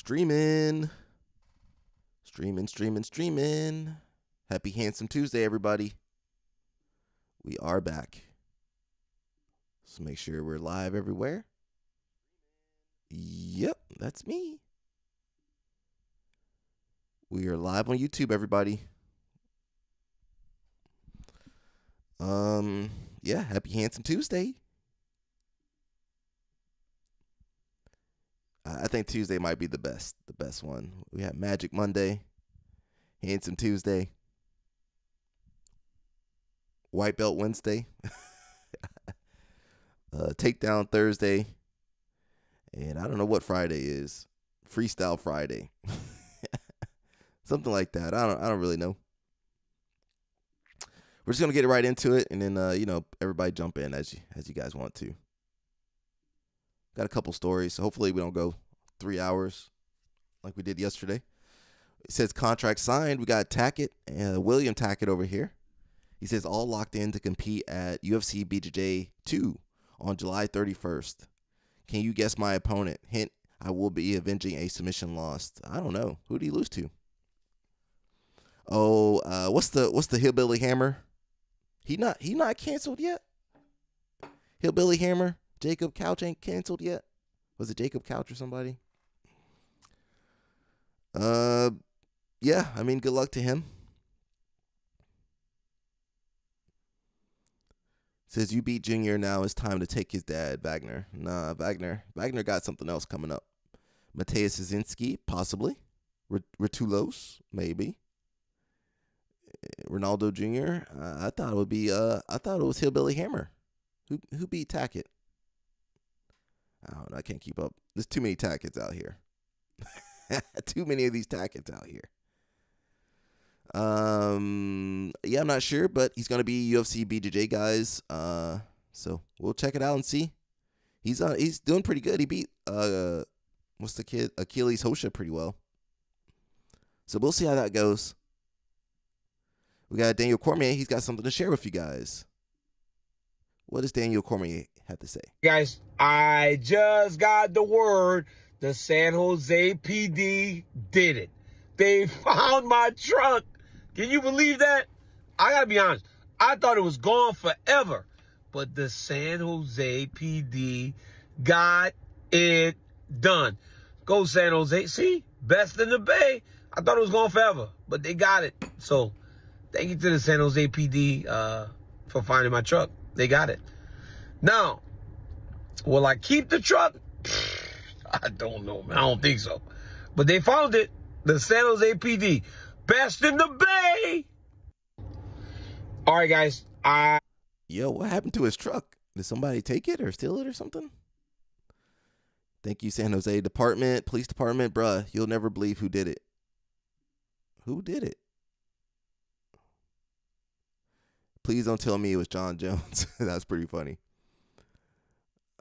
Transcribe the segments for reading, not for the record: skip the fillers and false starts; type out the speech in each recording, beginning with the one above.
Streaming. Happy Handsome Tuesday, everybody. We are back. Let's make sure we're live everywhere. Yep, that's me. We are live on YouTube, everybody. Yeah, happy Handsome Tuesday. I think Tuesday might be the best one. We have Magic Monday, Handsome Tuesday, White Belt Wednesday, Takedown Thursday, and I don't know what Friday is. Freestyle Friday. Something like that. I don't really know. We're just gonna get right into it, and then everybody jump in as you guys want to. Got a couple stories, so hopefully we don't go 3 hours like we did yesterday. It says contract signed. We got Tackett, William Tackett over here. He says all locked in to compete at UFC BJJ 2 on July 31st. Can you guess my opponent? Hint, I will be avenging a submission loss. I don't know. Who did he lose to? Oh, what's the Hillbilly Hammer? He not canceled yet? Hillbilly Hammer? Jacob Couch ain't canceled yet? Was it Jacob Couch or somebody? Yeah, I mean, good luck to him. Says you beat Junior, now it's time to take his dad, Wagner. Nah, Wagner got something else coming up. Mateusz Szynski, possibly. Ritulos, maybe. Ronaldo Jr. I thought it was Hillbilly Hammer. Who beat Tackett? I don't know. I can't keep up. There's too many Tackets out here. Too many of these Tackets out here. Yeah, I'm not sure, but he's gonna be UFC BJJ guys. So we'll check it out and see. He's doing pretty good. He beat what's the kid? Achilles Hosha pretty well. So we'll see how that goes. We got Daniel Cormier. He's got something to share with you guys. What does Daniel Cormier have to say? Guys, I just got the word. The San Jose PD did it. They found my truck. Can you believe that? I gotta be honest. I thought it was gone forever. But the San Jose PD got it done. Go San Jose. See? Best in the Bay. I thought it was gone forever. But they got it. So thank you to the San Jose PD for finding my truck. They got it. Now, will I keep the truck? I don't know, man. I don't think so. But they found it. The San Jose PD. Best in the Bay. All right, guys. Yo, what happened to his truck? Did somebody take it or steal it or something? Thank you, San Jose Police Department. Bruh, you'll never believe who did it. Who did it? Please don't tell me it was John Jones. That's pretty funny.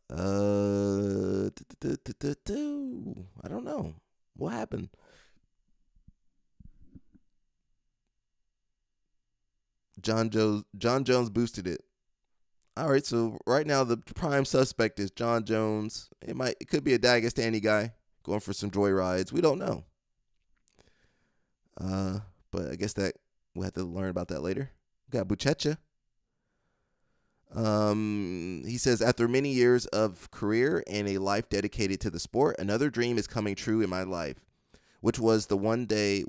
I don't know. What happened? John Jones boosted it. All right, so right now the prime suspect is John Jones. It could be a Dagestani guy going for some joy rides. We don't know. But I guess that we'll have to learn about that later. We got Buchecha. He says, after many years of career and a life dedicated to the sport, another dream is coming true in my life, which was to one day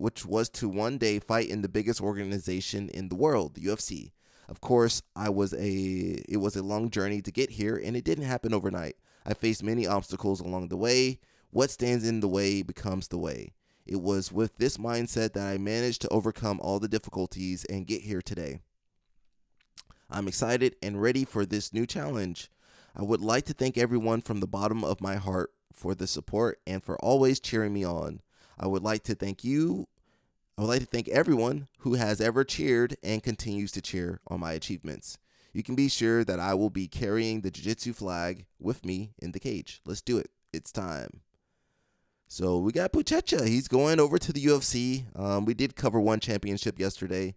fight in the biggest organization in the world, the UFC. Of course, it was a long journey to get here, and it didn't happen overnight. I faced many obstacles along the way. What stands in the way becomes the way. It was with this mindset that I managed to overcome all the difficulties and get here today. I'm excited and ready for this new challenge. I would like to thank everyone from the bottom of my heart for the support and for always cheering me on. I would like to thank everyone who has ever cheered and continues to cheer on my achievements. You can be sure that I will be carrying the jiu-jitsu flag with me in the cage. Let's do it. It's time. So we got Buchecha. He's going over to the UFC. We did cover one championship yesterday.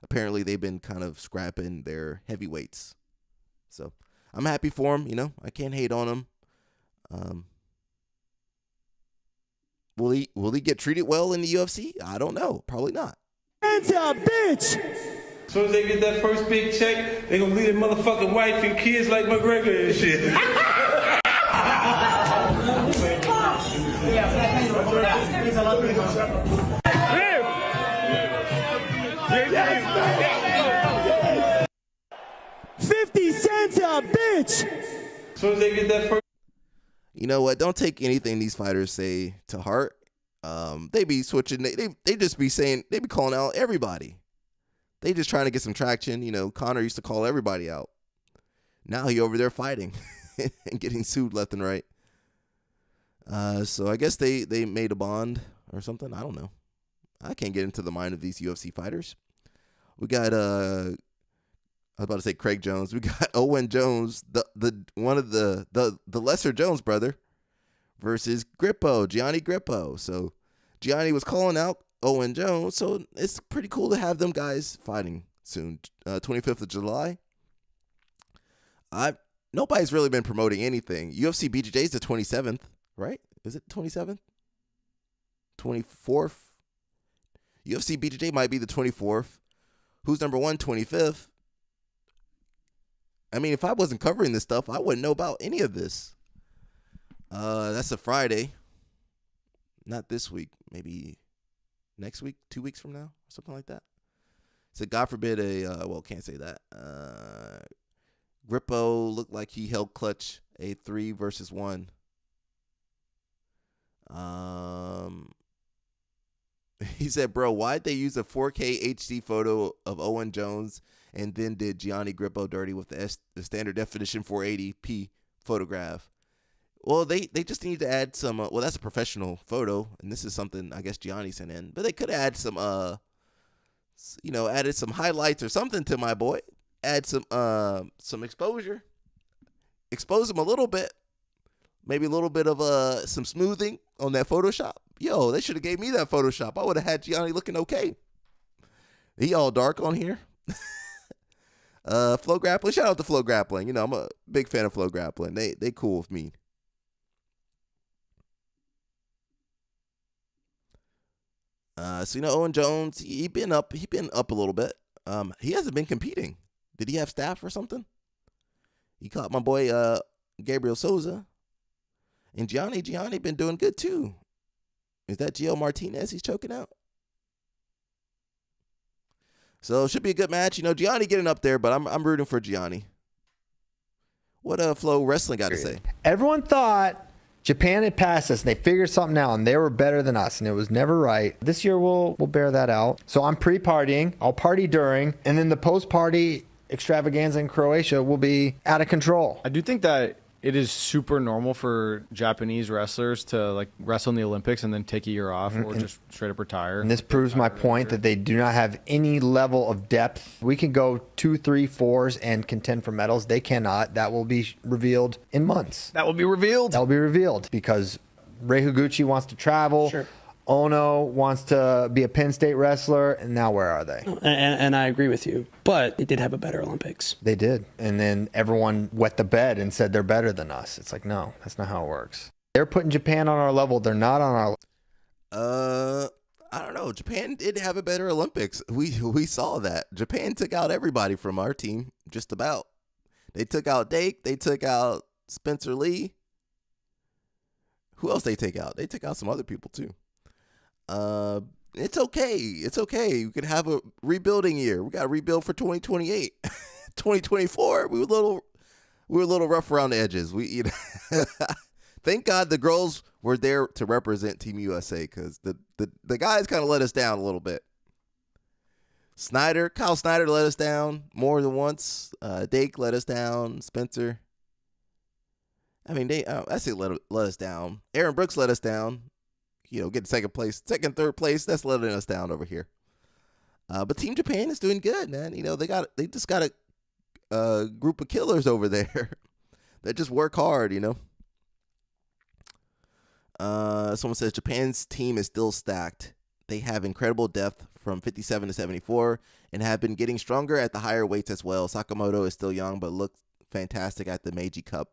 Apparently, they've been kind of scrapping their heavyweights. So I'm happy for him. I can't hate on him. Will he get treated well in the UFC? I don't know. Probably not. Hands up, bitch! As soon as they get that first big check, they gonna leave their motherfucking wife and kids like McGregor and shit. 50 cents a bitch! As soon as they get that first. You know what? Don't take anything these fighters say to heart. They be switching. They just be saying, they be calling out everybody. They just trying to get some traction. You know, Conor used to call everybody out. Now he over there fighting and getting sued left and right. So I guess they made a bond or something. I don't know. I can't get into the mind of these UFC fighters. We got I was about to say Craig Jones. We got Owen Jones, the one of the lesser Jones brother, versus Gianni Grippo. So Gianni was calling out Owen Jones. So it's pretty cool to have them guys fighting soon. 25th of July. Nobody's really been promoting anything. UFC BJJ is the 27th, right? Is it 27th? 24th? UFC BJJ might be the 24th. Who's number one? 25th. I mean, if I wasn't covering this stuff, I wouldn't know about any of this. That's a Friday. Not this week. Maybe next week, 2 weeks from now, something like that. So God forbid can't say that. Grippo looked like he held clutch a 3 versus 1. He said, bro, why'd they use a 4K HD photo of Owen Jones and then did Gianni Grippo dirty with the standard definition 480p photograph? Well, they just need to add some, that's a professional photo, and this is something I guess Gianni sent in, but they could add some, added some highlights or something to my boy. Add some exposure. Expose him a little bit. Maybe a little bit of some smoothing on that Photoshop. Yo, they should have gave me that Photoshop. I would have had Gianni looking okay. He all dark on here. Flow Grappling. Shout out to Flow Grappling. You know, I'm a big fan of Flow Grappling. They cool with me. So Owen Jones, he been up a little bit. He hasn't been competing. Did he have staff or something? He caught my boy Gabriel Souza. And Gianni been doing good too. Is that Gio Martinez he's choking out? So it should be a good match. Gianni getting up there, but I'm rooting for Gianni. What Flow Wrestling got to say? Everyone thought Japan had passed us and they figured something out and they were better than us and it was never right. This year we'll bear that out. So I'm pre-partying. I'll party during, and then the post-party extravaganza in Croatia will be out of control. I do think that it is super normal for Japanese wrestlers to wrestle in the Olympics and then take a year off or just straight up retire. And this proves my point that they do not have any level of depth. We can go 2, 3, 4s and contend for medals. They cannot. That will be revealed in months. That will be revealed because Rei Higuchi wants to travel. Sure. Ono wants to be a Penn State wrestler, and now where are they? And I agree with you, but they did have a better Olympics. They did, and then everyone wet the bed and said they're better than us. It's like, no, that's not how it works. They're putting Japan on our level. They're not on our. I don't know. Japan did have a better Olympics. We saw that. Japan took out everybody from our team, just about. They took out Dake. They took out Spencer Lee. Who else they take out? They took out some other people too. It's okay. It's okay. You could have a rebuilding year. We got to rebuild for 2028. 2024, we were a little rough around the edges. Thank God the girls were there to represent Team USA, because the guys kind of let us down a little bit. Kyle Snyder let us down more than once. Dake let us down. Spencer. I mean, I say let us down. Aaron Brooks let us down. Get second, third place. That's letting us down over here. But Team Japan is doing good, man. They just got a group of killers over there that just work hard. Someone says Japan's team is still stacked. They have incredible depth from 57 to 74 and have been getting stronger at the higher weights as well. Sakamoto is still young but looked fantastic at the Meiji Cup.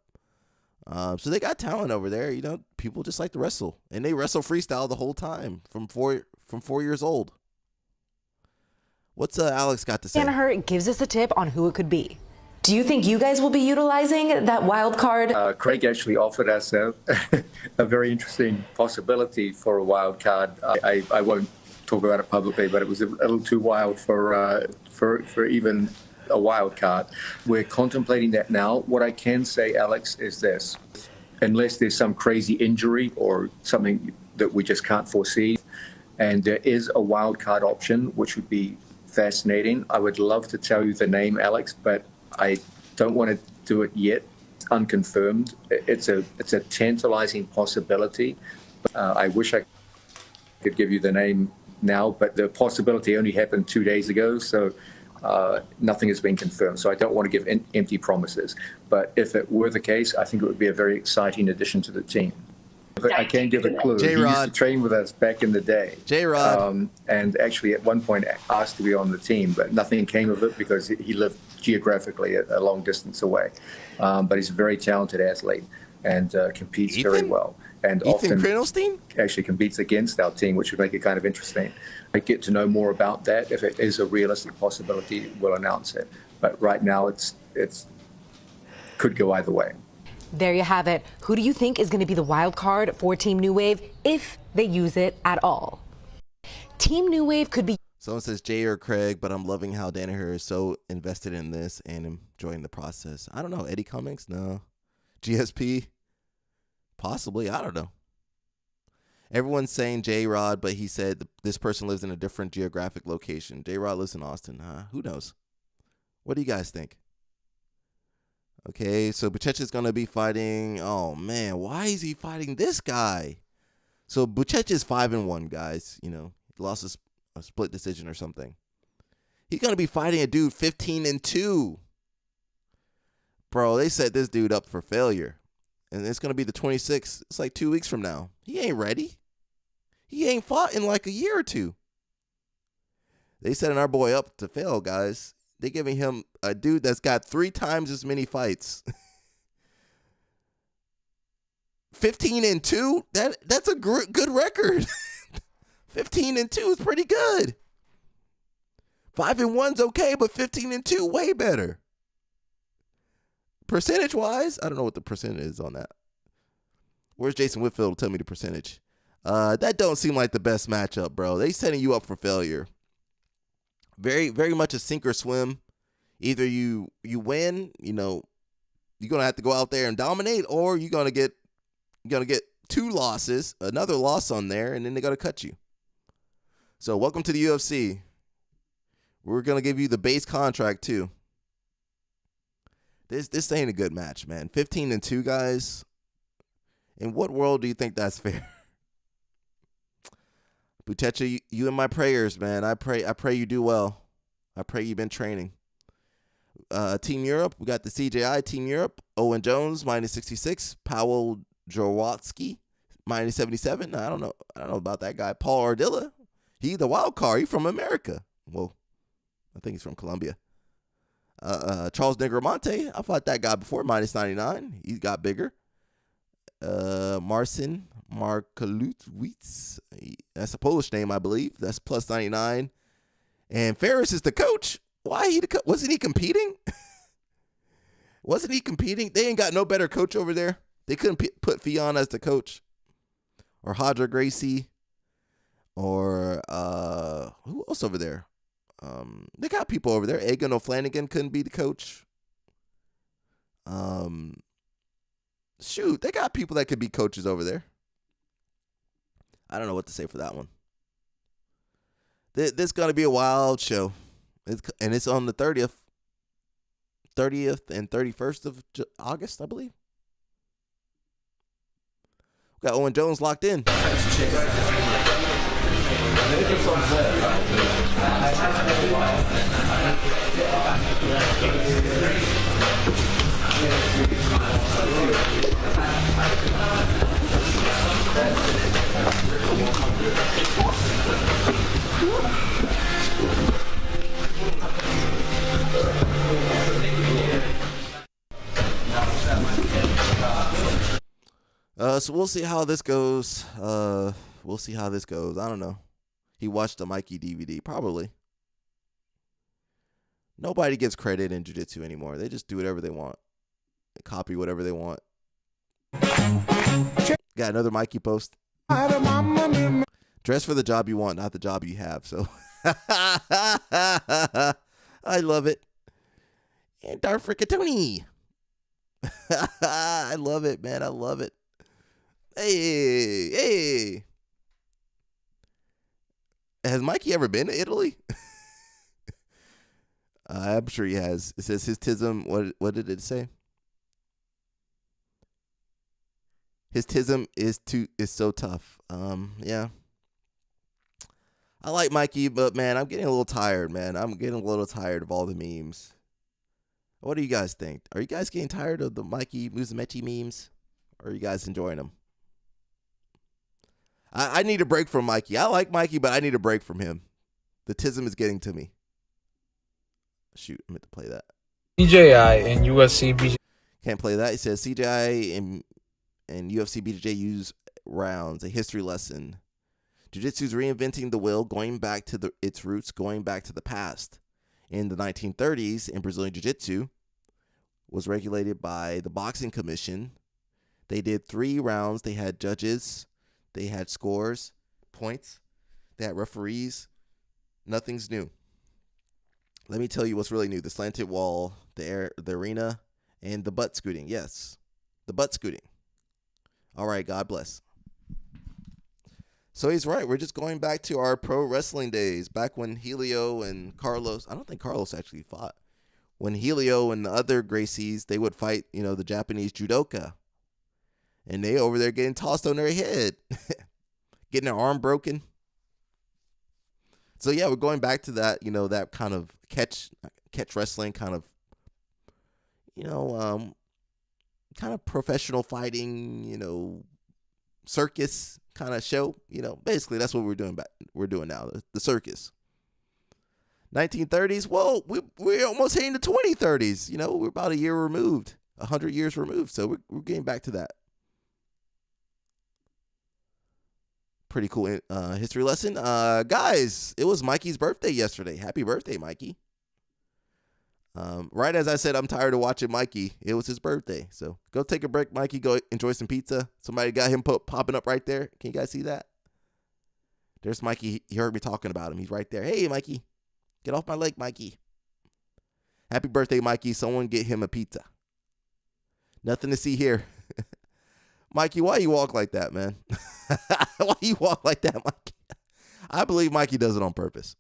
So they got talent over there. You know, people just like to wrestle, and they wrestle freestyle the whole time from 4 years old. What's Alex got to say? Danaher gives us a tip on who it could be. Do you think you guys will be utilizing that wild card? Craig actually offered us a very interesting possibility for a wild card. I won't talk about it publicly, but it was a little too wild for even a wild card. We're contemplating that now. What I can say, Alex, is this. Unless there's some crazy injury or something that we just can't foresee, and there is a wild card option, which would be fascinating. I would love to tell you the name, Alex, but I don't want to do it yet. It's unconfirmed. It's a tantalizing possibility. I wish I could give you the name now, but the possibility only happened 2 days ago, so nothing has been confirmed. So I don't want to give empty promises. But if it were the case, I think it would be a very exciting addition to the team. But I can give a clue. He used to train with us back in the day. J-Rod. And actually at one point asked to be on the team, but nothing came of it because he lived geographically a long distance away. But he's a very talented athlete and competes very well. And often actually competes against our team, which would make it kind of interesting. I get to know more about that. If it is a realistic possibility, we'll announce it. But right now, it's could go either way. There you have it. Who do you think is going to be the wild card for Team New Wave if they use it at all? Team New Wave could be. Someone says Jay or Craig, but I'm loving how Danaher is so invested in this and enjoying the process. I don't know. Eddie Cummings? No. GSP? Possibly. I don't know. Everyone's saying J-Rod, but he said this person lives in a different geographic location. J-Rod lives in Austin. Who knows? What do you guys think? Okay, so Buchecha's going to be fighting. Oh, man. Why is he fighting this guy? So Buchecha is 5-1, guys. You know, he lost a split decision or something. He's going to be fighting a dude 15-2. Bro, they set this dude up for failure. And it's going to be the 26th. It's like 2 weeks from now. He ain't ready. He ain't fought in like a year or two. They setting our boy up to fail, guys. They giving him a dude that's got 3 times as many fights. 15-2? That's a good record. 15-2 is pretty good. 5-1's okay, but 15-2 way better. Percentage-wise, I don't know what the percentage is on that. Where's Jason Whitfield to tell me the percentage? That don't seem like the best matchup, bro. They setting you up for failure. Very, very much a sink or swim. Either you win, you know, you're gonna have to go out there and dominate, or you're gonna get 2 losses, another loss on there, and then they're gonna cut you. So welcome to the UFC. We're gonna give you the base contract too. This ain't a good match, man. 15-2, guys. In what world do you think that's fair? Buchecha, you in my prayers, man. I pray you do well. I pray you've been training. Team Europe, we got the CJI Team Europe. Owen Jones -66. Powell Jaworski -77. I don't know about that guy. Paul Ardilla, he the wild card. He from America. Well, I think he's from Colombia. Charles Negromonte, I fought that guy before, -99. He got bigger. Marcin Markalutwitz, that's a Polish name, I believe. That's +99. And Ferris is the coach. Why he the coach? Wasn't he competing? Wasn't he competing? They ain't got no better coach over there. They couldn't put Fionn as the coach, or Hadra Gracie, or who else over there? They got people over there. Egan O'Flanagan couldn't be the coach. Shoot, they got people that could be coaches over there. I don't know what to say for that one. This is going to be a wild show. It's on the 30th and 31st of August, I believe. We got Owen Jones locked in. So we'll see how this goes. We'll see how this goes. I don't know. He watched the Mikey DVD, probably. Nobody gives credit in jiu-jitsu anymore. They just do whatever they want. They copy whatever they want. Got another Mikey post. Dress for the job you want, not the job you have. So I love it. And Darth Frickatoni. I love it, man. I love it. Hey. Has Mikey ever been to Italy? I'm sure he has. It says his tism. What did it say? His tism is so tough. Yeah. I like Mikey, but man, I'm getting a little tired, man. I'm getting a little tired of all the memes. What do you guys think? Are you guys getting tired of the Mikey Musumeci memes? Or are you guys enjoying them? I need a break from Mikey. I like Mikey, but I need a break from him. The tism is getting to me. Shoot, I meant to play that. CJI and UFC BJJ. Can't play that. It says CJI and UFC BJJ use rounds, a history lesson. Jiu-Jitsu is reinventing the wheel, going back to its roots, going back to the past. In the 1930s, in Brazilian Jiu-Jitsu was regulated by the Boxing Commission. They did 3 rounds. They had judges. They had scores, points. They had referees. Nothing's new. Let me tell you what's really new. The slanted wall, the arena, and the butt scooting. Yes, the butt scooting. All right, God bless. So he's right. We're just going back to our pro wrestling days, back when Helio and Carlos, I don't think Carlos actually fought. When Helio and the other Gracies, they would fight, the Japanese judoka. And they over there getting tossed on their head, getting their arm broken. So yeah, we're going back to that, that kind of catch wrestling kind of, kind of professional fighting, circus kind of show. Basically that's what we're doing now, the circus. 1930s. Whoa, we're almost hitting the 2030s. We're about a year removed, 100 years removed. So we're getting back to that. Pretty cool history lesson. Guys, it was Mikey's birthday yesterday. Happy birthday, Mikey. Right as I said, I'm tired of watching Mikey. It was his birthday. So go take a break, Mikey. Go enjoy some pizza. Somebody got him popping up right there. Can you guys see that? There's Mikey. He heard me talking about him. He's right there. Hey, Mikey. Get off my leg, Mikey. Happy birthday, Mikey. Someone get him a pizza. Nothing to see here. Mikey, why you walk like that, man? Why you walk like that, Mikey? I believe Mikey does it on purpose.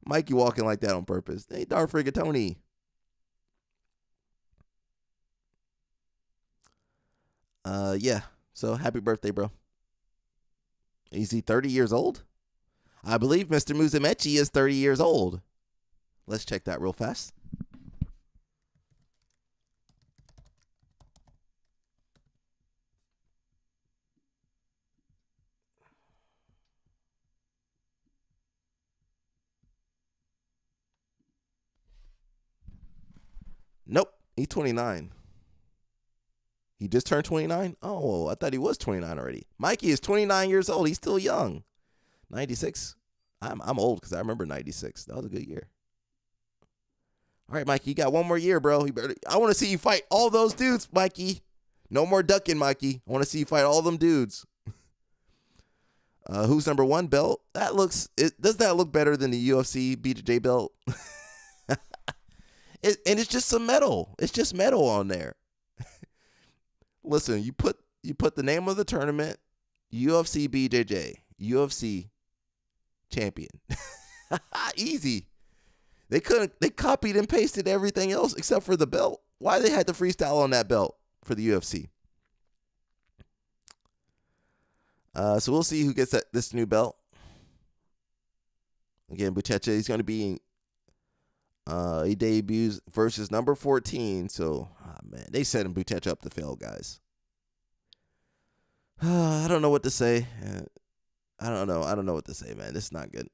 Mikey walking like that on purpose. Hey, Darth Frigatoni. Yeah. So happy birthday, bro. Is he 30 years old? I believe Mr. Musumeci is 30 years old. Let's check that real fast. Nope, he's 29. He just turned 29? Oh, I thought he was 29 already. Mikey is 29 years old. He's still young. 96. I'm old because I remember 96. That was a good year. All right, Mikey, you got one more year, bro. I want to see you fight all those dudes, Mikey. No more ducking, Mikey. I want to see you fight all them dudes. Who's number 1 belt? Does that look better than the UFC BJJ belt? And it's just some metal. It's just metal on there. Listen, you put the name of the tournament, UFC BJJ, UFC champion. Easy. They copied and pasted everything else except for the belt. Why they had to freestyle on that belt for the UFC? So we'll see who gets this new belt. Again, Buchecha, he's going to be he debuts versus number 14. So, man, they set him Buchecha up to fail, guys. I don't know what to say. I don't know what to say, man. This is not good.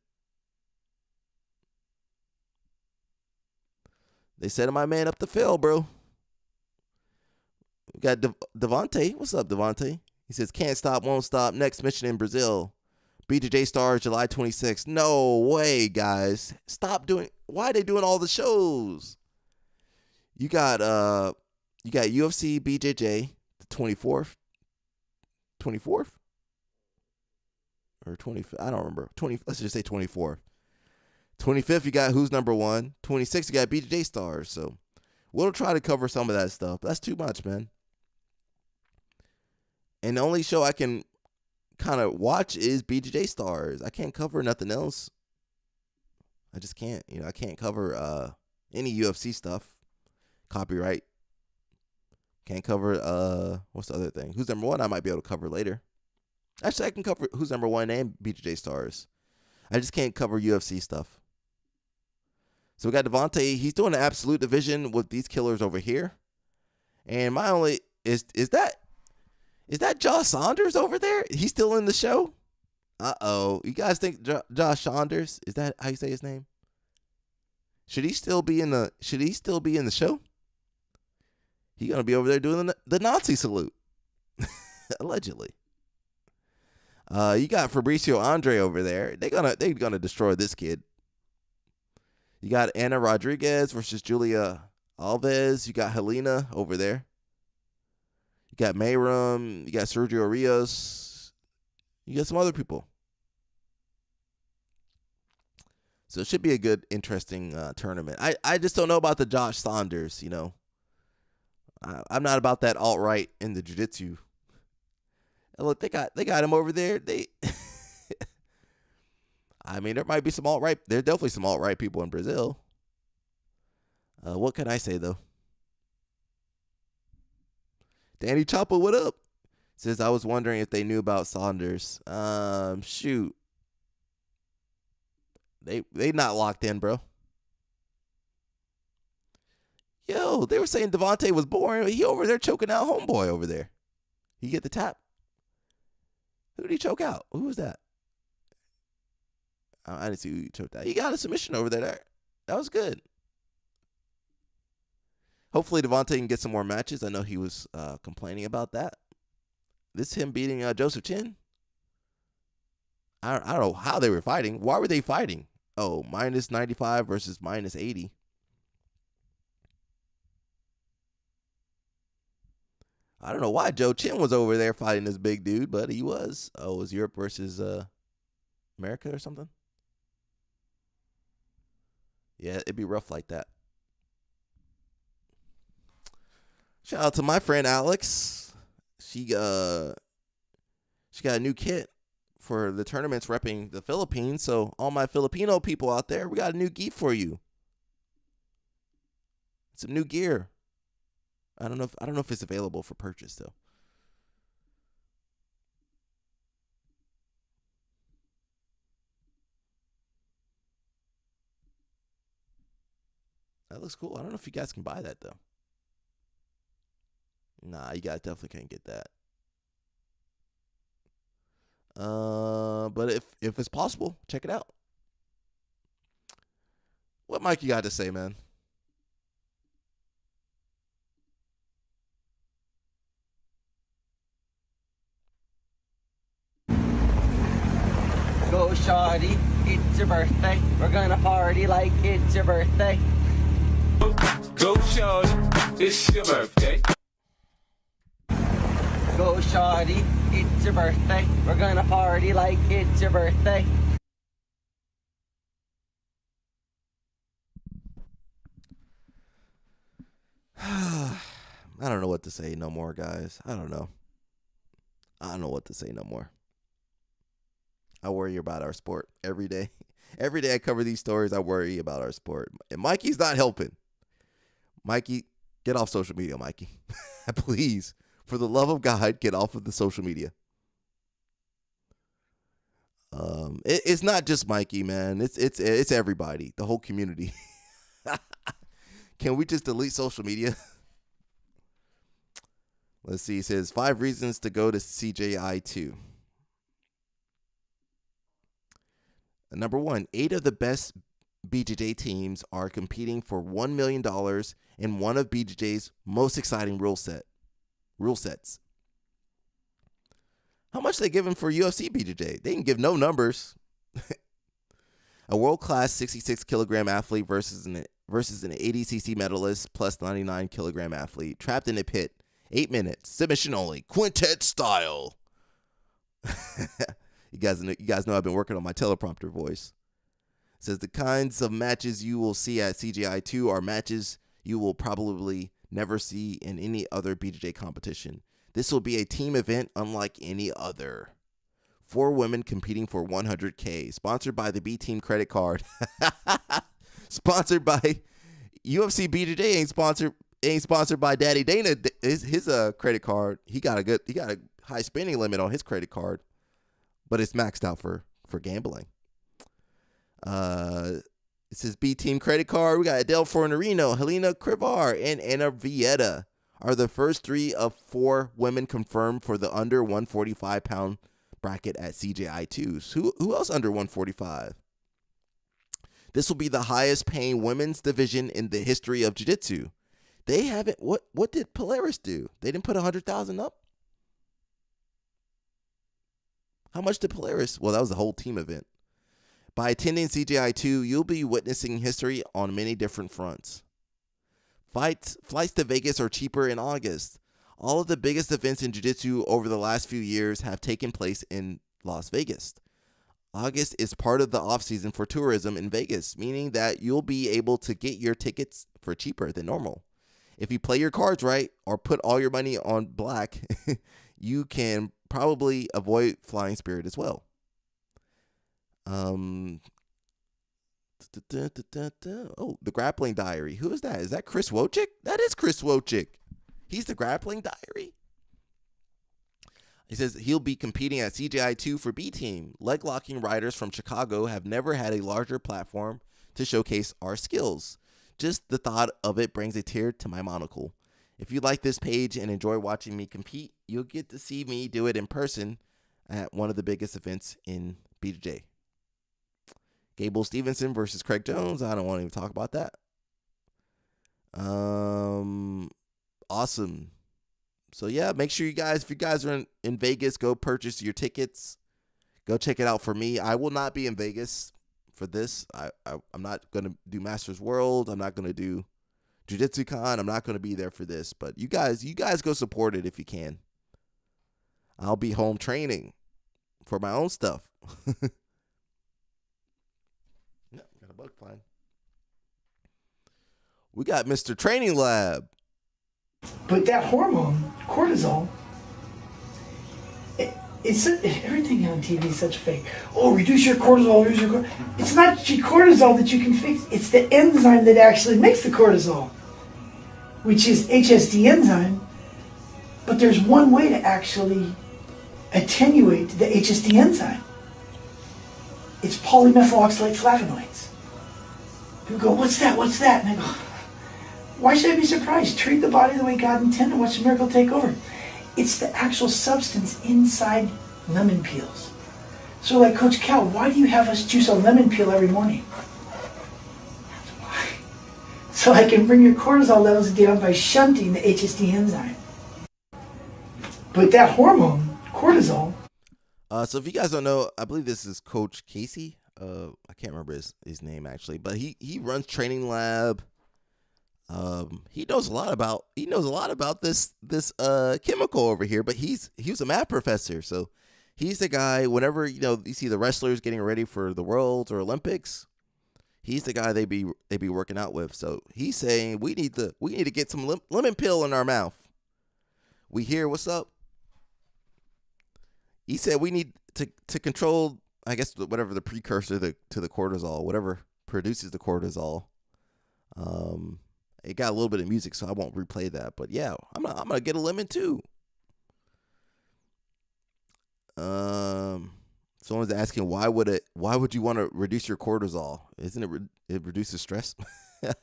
They set my man up to fail, bro. We got Devontae. What's up, Devontae? He says, can't stop, won't stop. Next mission in Brazil. BJJ Stars, July 26th. No way, guys. Stop doing. Why are they doing all the shows? You got UFC BJJ the 24th. 24th? Or 25th? I don't remember. Let's just say 24th. 25th, you got Who's Number One. 26th, you got BJJ Stars. So we'll try to cover some of that stuff. That's too much, man. And the only show I can kind of watch is BJJ Stars. I can't cover nothing else. I just can't. I can't cover any UFC stuff. Copyright. Can't cover what's the other thing? Who's Number One I might be able to cover later. Actually, I can cover Who's Number One and BJJ Stars. I just can't cover UFC stuff. So we got Devontae. He's doing an absolute division with these killers over here. And my only is that Josh Saunders over there? He's still in the show? Uh-oh. You guys think Josh Saunders, is that how you say his name? Should he still be in the show? He gonna be over there doing the Nazi salute. Allegedly. You got Fabricio Andre over there. They're gonna destroy this kid. You got Ana Rodriguez versus Julia Alves. You got Helena over there. You got Mayrum. You got Sergio Rios. You got some other people. So it should be a good, interesting tournament. I just don't know about the Josh Saunders, I'm not about that alt-right in the jiu-jitsu. And look, they got him over there. I mean, there might be some alt-right. There's definitely some alt-right people in Brazil. What can I say, though? Danny Choppa, what up? Says, I was wondering if they knew about Saunders. Shoot. They not locked in, bro. Yo, they were saying Devontae was boring. He over there choking out homeboy over there. He get the tap. Who did he choke out? Who was that? I didn't see who he choked out. He got a submission over there. That was good. Hopefully Devontae can get some more matches. I know he was complaining about that. This is him beating Joseph Chin. I don't know how they were fighting. Why were they fighting? Oh, minus 95 versus minus 80. I don't know why Joe Chin was over there fighting this big dude, but he was. Oh, it was Europe versus America or something? Yeah, it'd be rough like that. Shout out to my friend Alex. She got a new kit for the tournaments repping the Philippines. So all my Filipino people out there, we got a new gift for you. It's some new gear. I don't know if it's available for purchase though. That looks cool. I don't know if you guys can buy that though. Nah, you guys definitely can't get that. But if it's possible, check it out. What Mike you got to say, man? Go shawty, it's your birthday. We're gonna party like it's your birthday. Go shawty, it's your birthday. Go shawty, it's your birthday. We're gonna party like it's your birthday. I don't know what to say no more, guys. I don't know what to say no more. I worry about our sport every day. Every day I cover these stories, I worry about our sport. And Mikey's not helping. Mikey, get off social media, Mikey. Please, for the love of God, get off of the social media. It's not just Mikey, man. It's everybody, the whole community. Can we just delete social media? Let's see. It says 5 reasons to go to CJI2. Number 1, 8 of the best BJJ teams are competing for $1 million in one of BJJ's most exciting rule set. rule sets. How much they giving for UFC BJJ? They didn't give no numbers. A world-class 66-kilogram athlete versus an 80cc medalist plus 99-kilogram athlete trapped in a pit. 8 minutes. Submission only. Quintet style. You guys know I've been working on my teleprompter voice. It says the kinds of matches you will see at CGI2 are matches you will probably never see in any other BJJ competition. This will be a team event unlike any other. 4 women competing for $100K. Sponsored by the B Team credit card. Sponsored by UFC BJJ. Ain't sponsored by Daddy Dana. His credit card. He got a high spending limit on his credit card, but it's maxed out for gambling. It says B Team credit card. We got Adele Fornerino, Helena Krivar, and Anna Vieta are the first 3 of 4 women confirmed for the under 145-pound bracket at CJI2s. Who else under 145? This will be the highest paying women's division in the history of jiu-jitsu. They haven't. What did Polaris do? They didn't put 100,000 up. How much did Polaris? Well, that was the whole team event. By attending CJI2, you'll be witnessing history on many different fronts. Flights to Vegas are cheaper in August. All of the biggest events in jiu-jitsu over the last few years have taken place in Las Vegas. August is part of the off-season for tourism in Vegas, meaning that you'll be able to get your tickets for cheaper than normal. If you play your cards right or put all your money on black, you can probably avoid flying Spirit as well. Oh, the Grappling Diary. Who is that? Is that Chris Wojcik? That is Chris Wojcik. He's the Grappling Diary. He says he'll be competing at CGI2 for B Team. Leg locking riders from Chicago have never had a larger platform to showcase our skills. Just the thought of it brings a tear to my monocle. If you like this page and enjoy watching me compete, you'll get to see me do it in person at one of the biggest events in BJJ. Gable Stevenson versus Craig Jones. I don't want to even talk about that. Awesome. So yeah, make sure if you guys are in Vegas, go purchase your tickets. Go check it out for me. I will not be in Vegas for this. I'm not going to do Masters World. I'm not going to do Jiu-Jitsu Con. I'm not going to be there for this. But you guys go support it if you can. I'll be home training for my own stuff. Yeah, got a bug flying. We got Mr. Training Lab. But that hormone, cortisol, it's everything on TV is such fake. Oh, reduce your cortisol, reduce your cortisol. It's not your cortisol that you can fix. It's the enzyme that actually makes the cortisol, which is HSD enzyme. But there's one way to actually attenuate the HSD enzyme. It's polymethyloxylate flavonoids. People go, what's that? What's that? And I go, why should I be surprised? Treat the body the way God intended and watch the miracle take over. It's the actual substance inside lemon peels. So like, Coach Cal, why do you have us juice a lemon peel every morning? That's why. So I can bring your cortisol levels down by shunting the HSD enzyme. But that hormone, cortisol. So if you guys don't know, I believe this is Coach Casey. I can't remember his name actually, but he runs Training Lab. He knows a lot about this chemical over here, but he was a math professor, so he's the guy. Whenever you see the wrestlers getting ready for the Worlds or Olympics, he's the guy they be working out with. So he's saying we need to get some lemon pill in our mouth. We hear what's up. He said we need to control, I guess, whatever the precursor to the cortisol, whatever produces the cortisol. It got a little bit of music, so I won't replay that. But yeah, I'm gonna get a lemon too. Someone's asking why would you want to reduce your cortisol? Isn't it reduces stress? It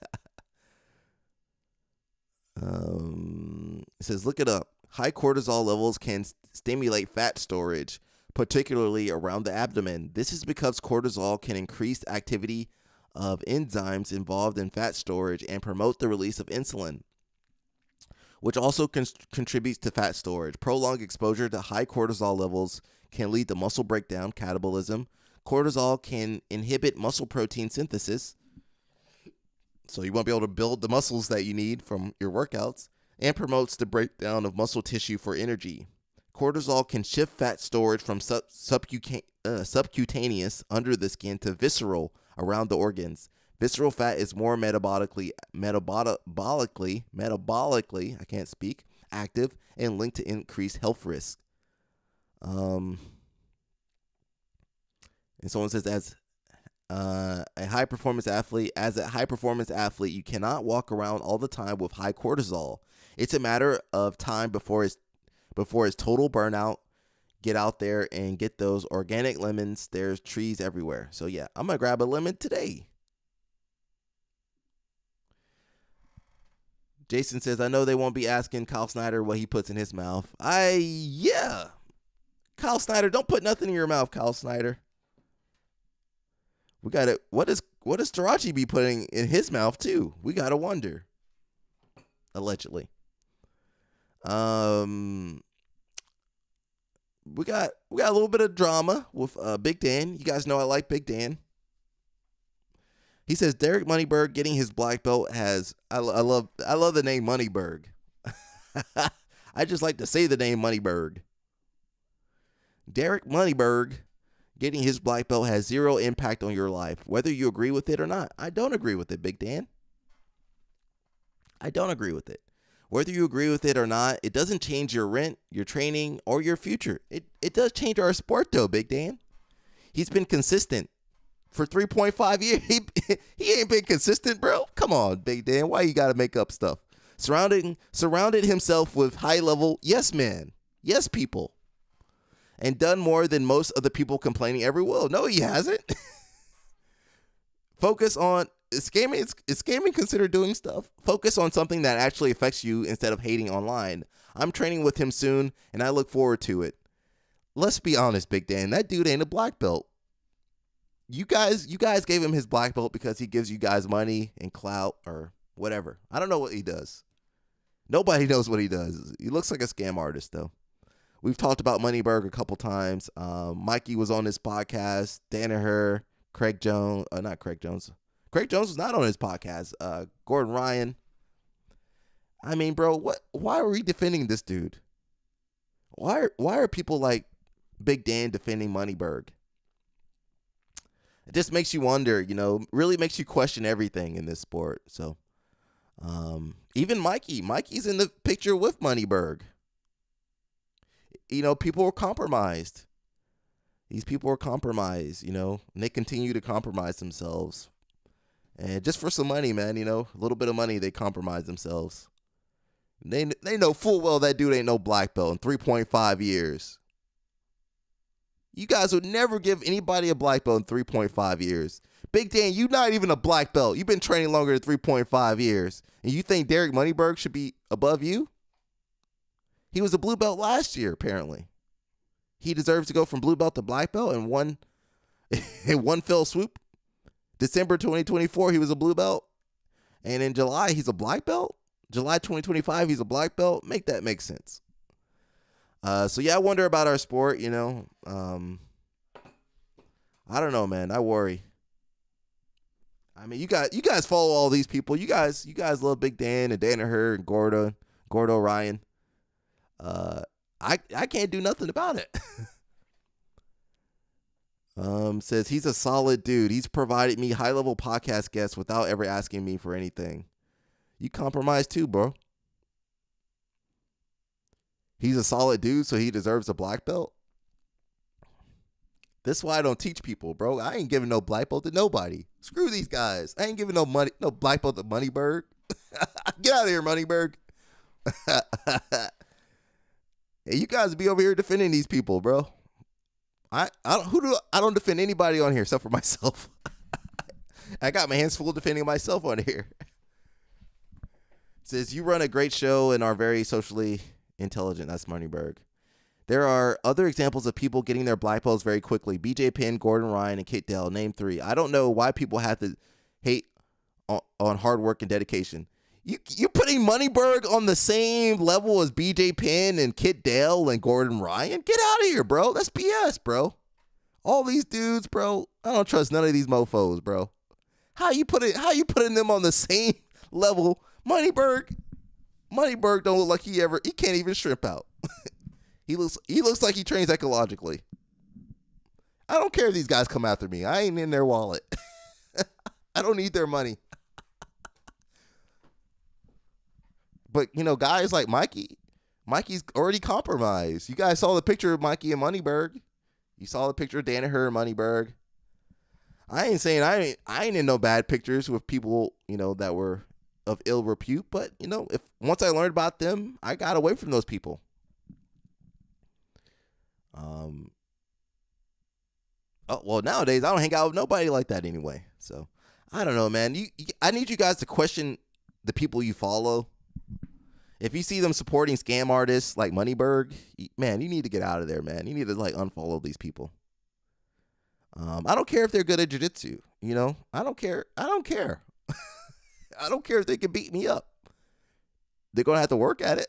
says look it up. High cortisol levels can stimulate fat storage, particularly around the abdomen. This is because cortisol can increase activity of enzymes involved in fat storage and promote the release of insulin. which also contributes to fat storage. Prolonged exposure to high cortisol levels can lead to muscle breakdown, catabolism. Cortisol can inhibit muscle protein synthesis, so you won't be able to build the muscles that you need from your workouts, and promotes the breakdown of muscle tissue for energy. Cortisol can shift fat storage from subcutaneous under the skin to visceral around the organs. Visceral fat is more metabolically, I can't speak, active and linked to increased health risks. And someone says, as a high performance athlete, you cannot walk around all the time with high cortisol. It's a matter of time before it's total burnout. Get out there and get those organic lemons. There's trees everywhere. So yeah, I'm gonna grab a lemon today. Jason says, I know they won't be asking Kyle Snyder what he puts in his mouth. Yeah. Kyle Snyder, don't put nothing in your mouth, Kyle Snyder. We got it. What does Taraji be putting in his mouth too? We gotta wonder. Allegedly. We got a little bit of drama with Big Dan. You guys know I like Big Dan. He says Derek Moneyberg getting his black belt has I love the name Moneyberg. I just like to say the name Moneyberg. Derek Moneyberg getting his black belt has zero impact on your life, whether you agree with it or not. I don't agree with it, Big Dan. I don't agree with it. Whether you agree with it or not, it doesn't change your rent, your training, or your future. It does change our sport, though, Big Dan. He's been consistent for 3.5 years. He ain't been consistent, bro. Come on, Big Dan. Why you got to make up stuff? Surrounded himself with high-level yes men, yes people, and done more than most of the people complaining ever will. No, he hasn't. Focus on... Is gaming considered doing stuff? Focus on something that actually affects you instead of hating online. I'm training with him soon, and I look forward to it. Let's be honest, Big Dan. That dude ain't a black belt. You guys gave him his black belt because he gives you guys money and clout or whatever. I don't know what he does. Nobody knows what he does. He looks like a scam artist, though. We've talked about Moneyberg a couple times. Mikey was on this podcast. Danaher, Craig Jones. Craig Jones was not on his podcast. Gordon Ryan. I mean, bro, why are we defending this dude? Why are people like Big Dan defending Moneyberg? It just makes you wonder, really makes you question everything in this sport. So, even Mikey's in the picture with Moneyberg. People were compromised. These people were compromised, and they continue to compromise themselves. And just for some money, man, a little bit of money, they compromise themselves. They know full well that dude ain't no black belt in 3.5 years. You guys would never give anybody a black belt in 3.5 years. Big Dan, you not even a black belt. You've been training longer than 3.5 years. And you think Derek Moneyberg should be above you? He was a blue belt last year, apparently. He deserves to go from blue belt to black belt in one fell swoop. December 2024, he was a blue belt. And in July, he's a black belt. July 2025, he's a black belt. Make that make sense. So, yeah, I wonder about our sport, I don't know, man. I worry. I mean, you guys follow all these people. You guys love Big Dan and Danaher and Gordo Ryan. I can't do nothing about it. Says he's a solid dude. He's provided me high-level podcast guests without ever asking me for anything. You compromised too, bro. He's a solid dude, so he deserves a black belt. This is why I don't teach people, bro. I ain't giving no black belt to nobody. Screw these guys. I ain't giving no black belt to Moneyberg. Get out of here, Moneyberg. Hey, you guys be over here defending these people, bro. I don't defend anybody on here except for myself. I got my hands full defending myself on here. It says you run a great show and are very socially intelligent. That's Moneyberg. There are other examples of people getting their black belts very quickly. BJ Penn, Gordon Ryan, and Kate Dell. Name 3. I don't know why people have to hate on hard work and dedication. You putting Moneyberg on the same level as BJ Penn and Kit Dale and Gordon Ryan? Get out of here, bro. That's BS, bro. All these dudes, bro. I don't trust none of these mofos, bro. How you putting them on the same level? Moneyberg don't look like he can't even shrimp out. He looks like he trains ecologically. I don't care if these guys come after me. I ain't in their wallet. I don't need their money. But, guys like Mikey's already compromised. You guys saw the picture of Mikey and Moneyberg. You saw the picture of Danaher and Moneyberg. I ain't saying I ain't in no bad pictures with people, that were of ill repute. But, if once I learned about them, I got away from those people. Nowadays, I don't hang out with nobody like that anyway. So, I don't know, man. I need you guys to question the people you follow. If you see them supporting scam artists like Moneyberg, man, you need to get out of there, man. You need to unfollow these people. I don't care if they're good at jiu-jitsu, I don't care. I don't care if they can beat me up. They're going to have to work at it.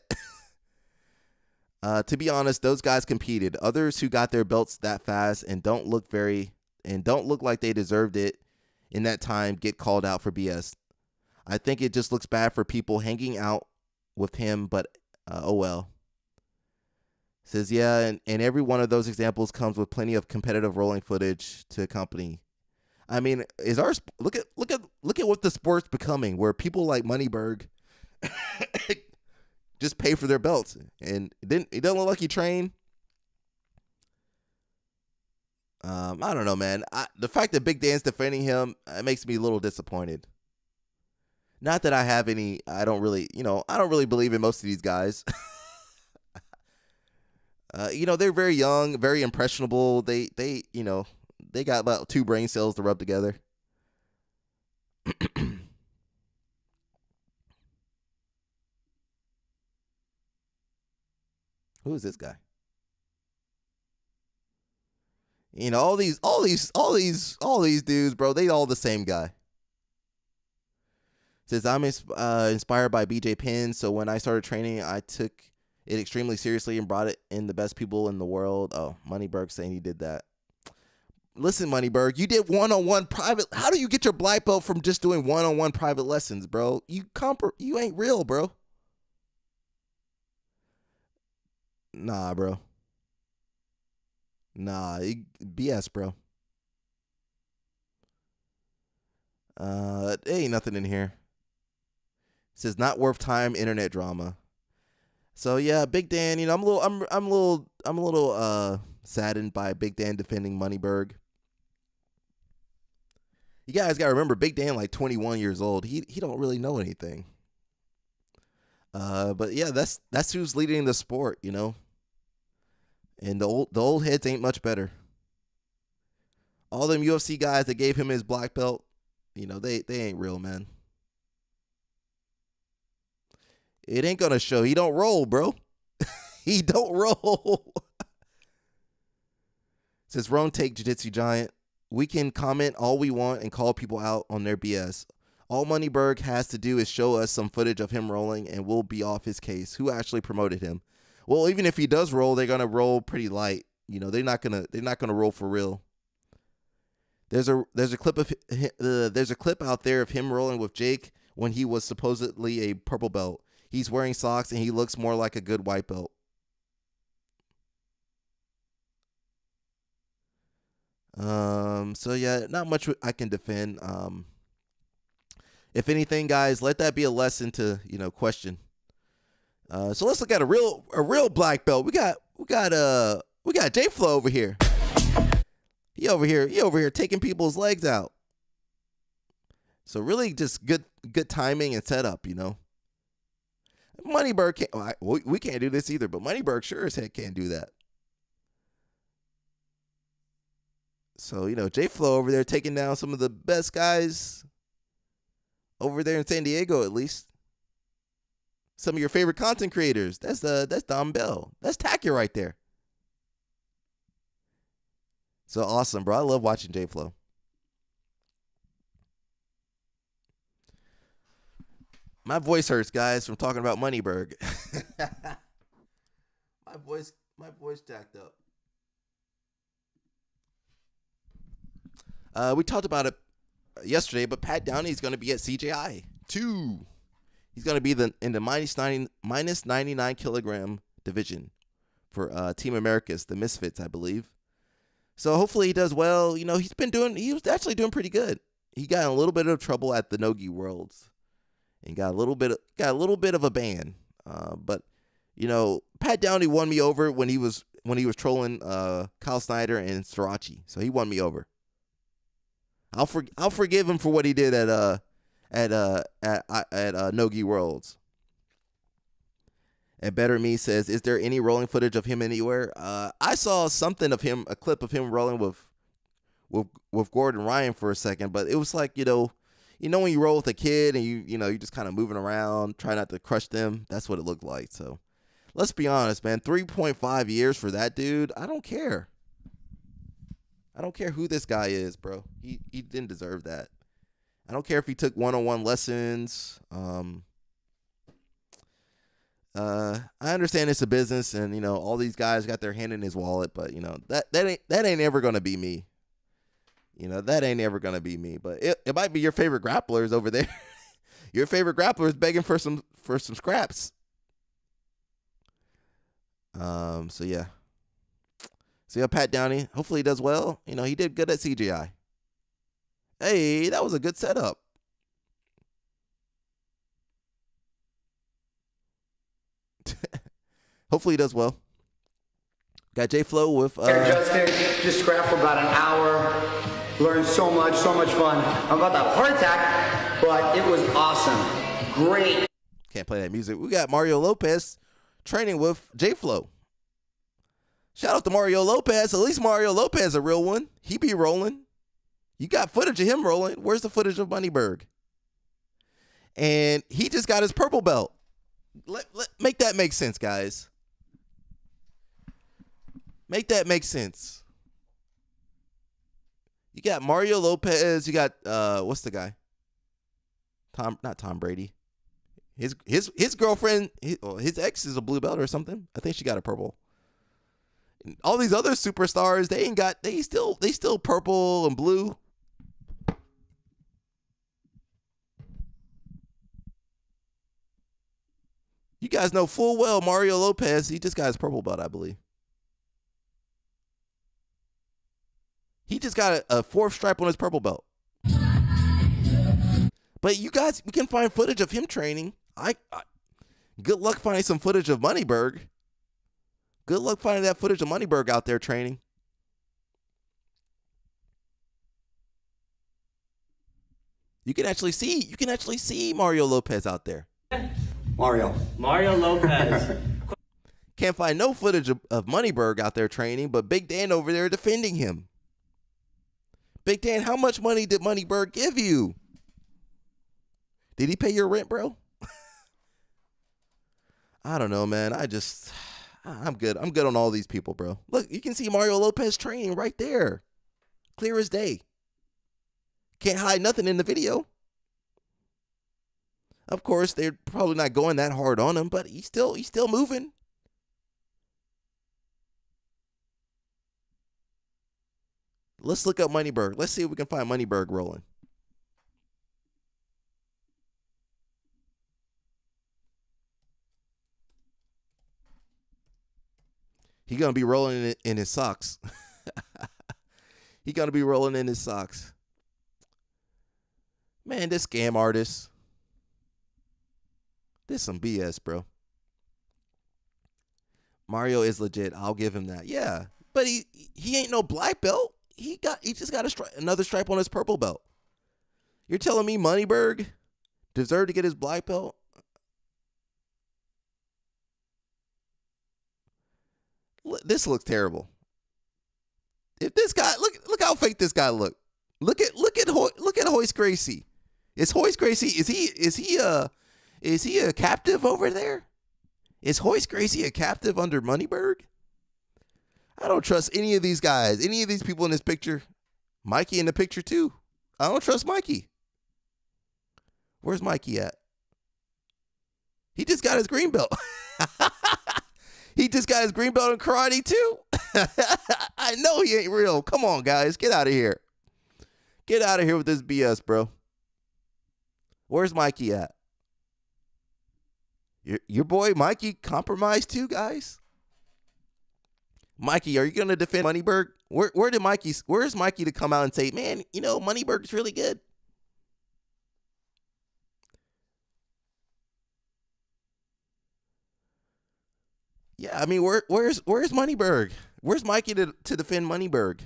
To be honest, those guys competed. Others who got their belts that fast and don't look like they deserved it in that time get called out for BS. I think it just looks bad for people hanging out with him, but oh well. Says, yeah, and every one of those examples comes with plenty of competitive rolling footage to accompany. I mean, look at what the sport's becoming, where people like Moneyberg just pay for their belts, and it doesn't look like he trained. I don't know, man. The fact that Big Dan's defending him, it makes me a little disappointed. Not that I have any. I don't really believe in most of these guys. They're very young, very impressionable. They got about 2 brain cells to rub together. Who is this guy? All these dudes, bro. They all the same guy. Says, I'm inspired by BJ Penn, so when I started training, I took it extremely seriously and brought it in the best people in the world. Oh, Moneyberg saying he did that. Listen, Moneyberg, you did one-on-one private. How do you get your black belt from just doing one-on-one private lessons, bro? You ain't real, bro. Nah, bro. Nah, BS, bro. There ain't nothing in here. It says not worth time internet drama. So yeah, Big Dan, I'm a little saddened by Big Dan defending Moneyberg. You guys gotta remember, Big Dan, like 21 years old. He don't really know anything. But yeah, that's who's leading the sport, And the old heads ain't much better. All them UFC guys that gave him his black belt, they ain't real, man. It ain't gonna show. He don't roll, bro. He don't roll. Says Roan Take Jiu-Jitsu Giant. We can comment all we want and call people out on their BS. All Moneyberg has to do is show us some footage of him rolling, and we'll be off his case. Who actually promoted him? Well, even if he does roll, they're gonna roll pretty light. They're not gonna roll for real. There's a clip out there of him rolling with Jake when he was supposedly a purple belt. He's wearing socks and he looks more like a good white belt. So yeah, not much I can defend. If anything, guys, let that be a lesson to, question. So let's look at a real black belt. We got J Flow over here. He over here taking people's legs out. So really just good timing and setup, Moneyberg can't. We can't do this either, but Moneyberg sure as heck can't do that. So J Flow over there taking down some of the best guys over there in San Diego, at least. Some of your favorite content creators. That's Dom Bell. That's Tacky right there. So awesome, bro. I love watching J Flow. My voice hurts, guys, from talking about Moneyberg. my voice jacked up. We talked about it yesterday, but Pat Downey is going to be at CJI 2. He's going to be in the minus 99 kilogram division for Team Americas, the Misfits, I believe. So hopefully he does well. You know, he was actually doing pretty good. He got in a little bit of trouble at the Nogi Worlds and got a little bit of a ban. But you know, Pat Downey won me over when he was trolling Kyle Snyder and Srirachi. So he won me over. I'll forgive him for what he did at Nogi Worlds. And Better Me says, is there any rolling footage of him anywhere? I saw something of him, a clip of him rolling with Gordon Ryan for a second, but it was like, you know when you roll with a kid and you just kind of moving around, try not to crush them. That's what it looked like. So let's be honest, man. 3.5 years for that dude. I don't care. I don't care who this guy is, bro. He didn't deserve that. I don't care if he took one-on-one lessons. I understand it's a business, and all these guys got their hand in his wallet, but that ain't ever gonna be me. That ain't ever gonna be me. But it might be your favorite grapplers over there. Your favorite grappler is begging for some scraps. So yeah. So yeah, Pat Downey. Hopefully he does well. He did good at CGI. Hey, that was a good setup. Hopefully he does well. Got J Flow with Justin, just scrapped for about an hour. Learned so much fun. I'm about to have a heart attack, but it was awesome. Great. Can't play that music. We got Mario Lopez training with J Flow. Shout out to Mario Lopez. At least Mario Lopez a real one. He be rolling. You got footage of him rolling. Where's the footage of Moneyberg? And he just got his purple belt. Make that make sense, guys. Make that make sense. You got Mario Lopez. You got what's the guy? Not Tom Brady. His girlfriend. His ex is a blue belt or something. I think she got a purple. And all these other superstars, they still purple and blue. You guys know full well Mario Lopez, he just got his purple belt, I believe. He just got a 4th stripe on his purple belt. But you guys, we can find footage of him training. Good luck finding some footage of Moneyberg. Good luck finding that footage of Moneyberg out there training. You can actually see Mario Lopez out there. Mario Lopez. Can't find no footage of Moneyberg out there training, but Big Dan over there defending him. Big Dan, how much money did Moneyberg give you? Did he pay your rent, bro? I don't know, man. I'm good. I'm good on all these people, bro. Look, you can see Mario Lopez training right there. Clear as day. Can't hide nothing in the video. Of course, they're probably not going that hard on him, but he's still moving. Let's look up Moneyberg. Let's see if we can find Moneyberg rolling. He's going to be rolling in his socks. He's going to be rolling in his socks. Man, this scam artist. This some BS, bro. Mario is legit. I'll give him that. Yeah, but he ain't no black belt. He just got another stripe on his purple belt. You're telling me Moneyberg deserved to get his black belt? This looks terrible. If this guy look how fake this guy look. Look at Hoist Gracie. Is Hoist Gracie is he a captive over there? Is Hoist Gracie a captive under Moneyberg? I don't trust any of these guys, any of these people in this picture. Mikey in the picture too. I don't trust Mikey. Where's Mikey at? He just got his green belt. He just got his green belt in karate too. I know he ain't real. Come on, guys. Get out of here. Get out of here with this BS, bro. Where's Mikey at? Your boy Mikey compromised too, guys. Mikey, are you going to defend Moneyberg? Where's Mikey to come out and say, man, you know, Moneyberg's really good? Yeah, I mean, where's Moneyberg? Where's Mikey to defend Moneyberg?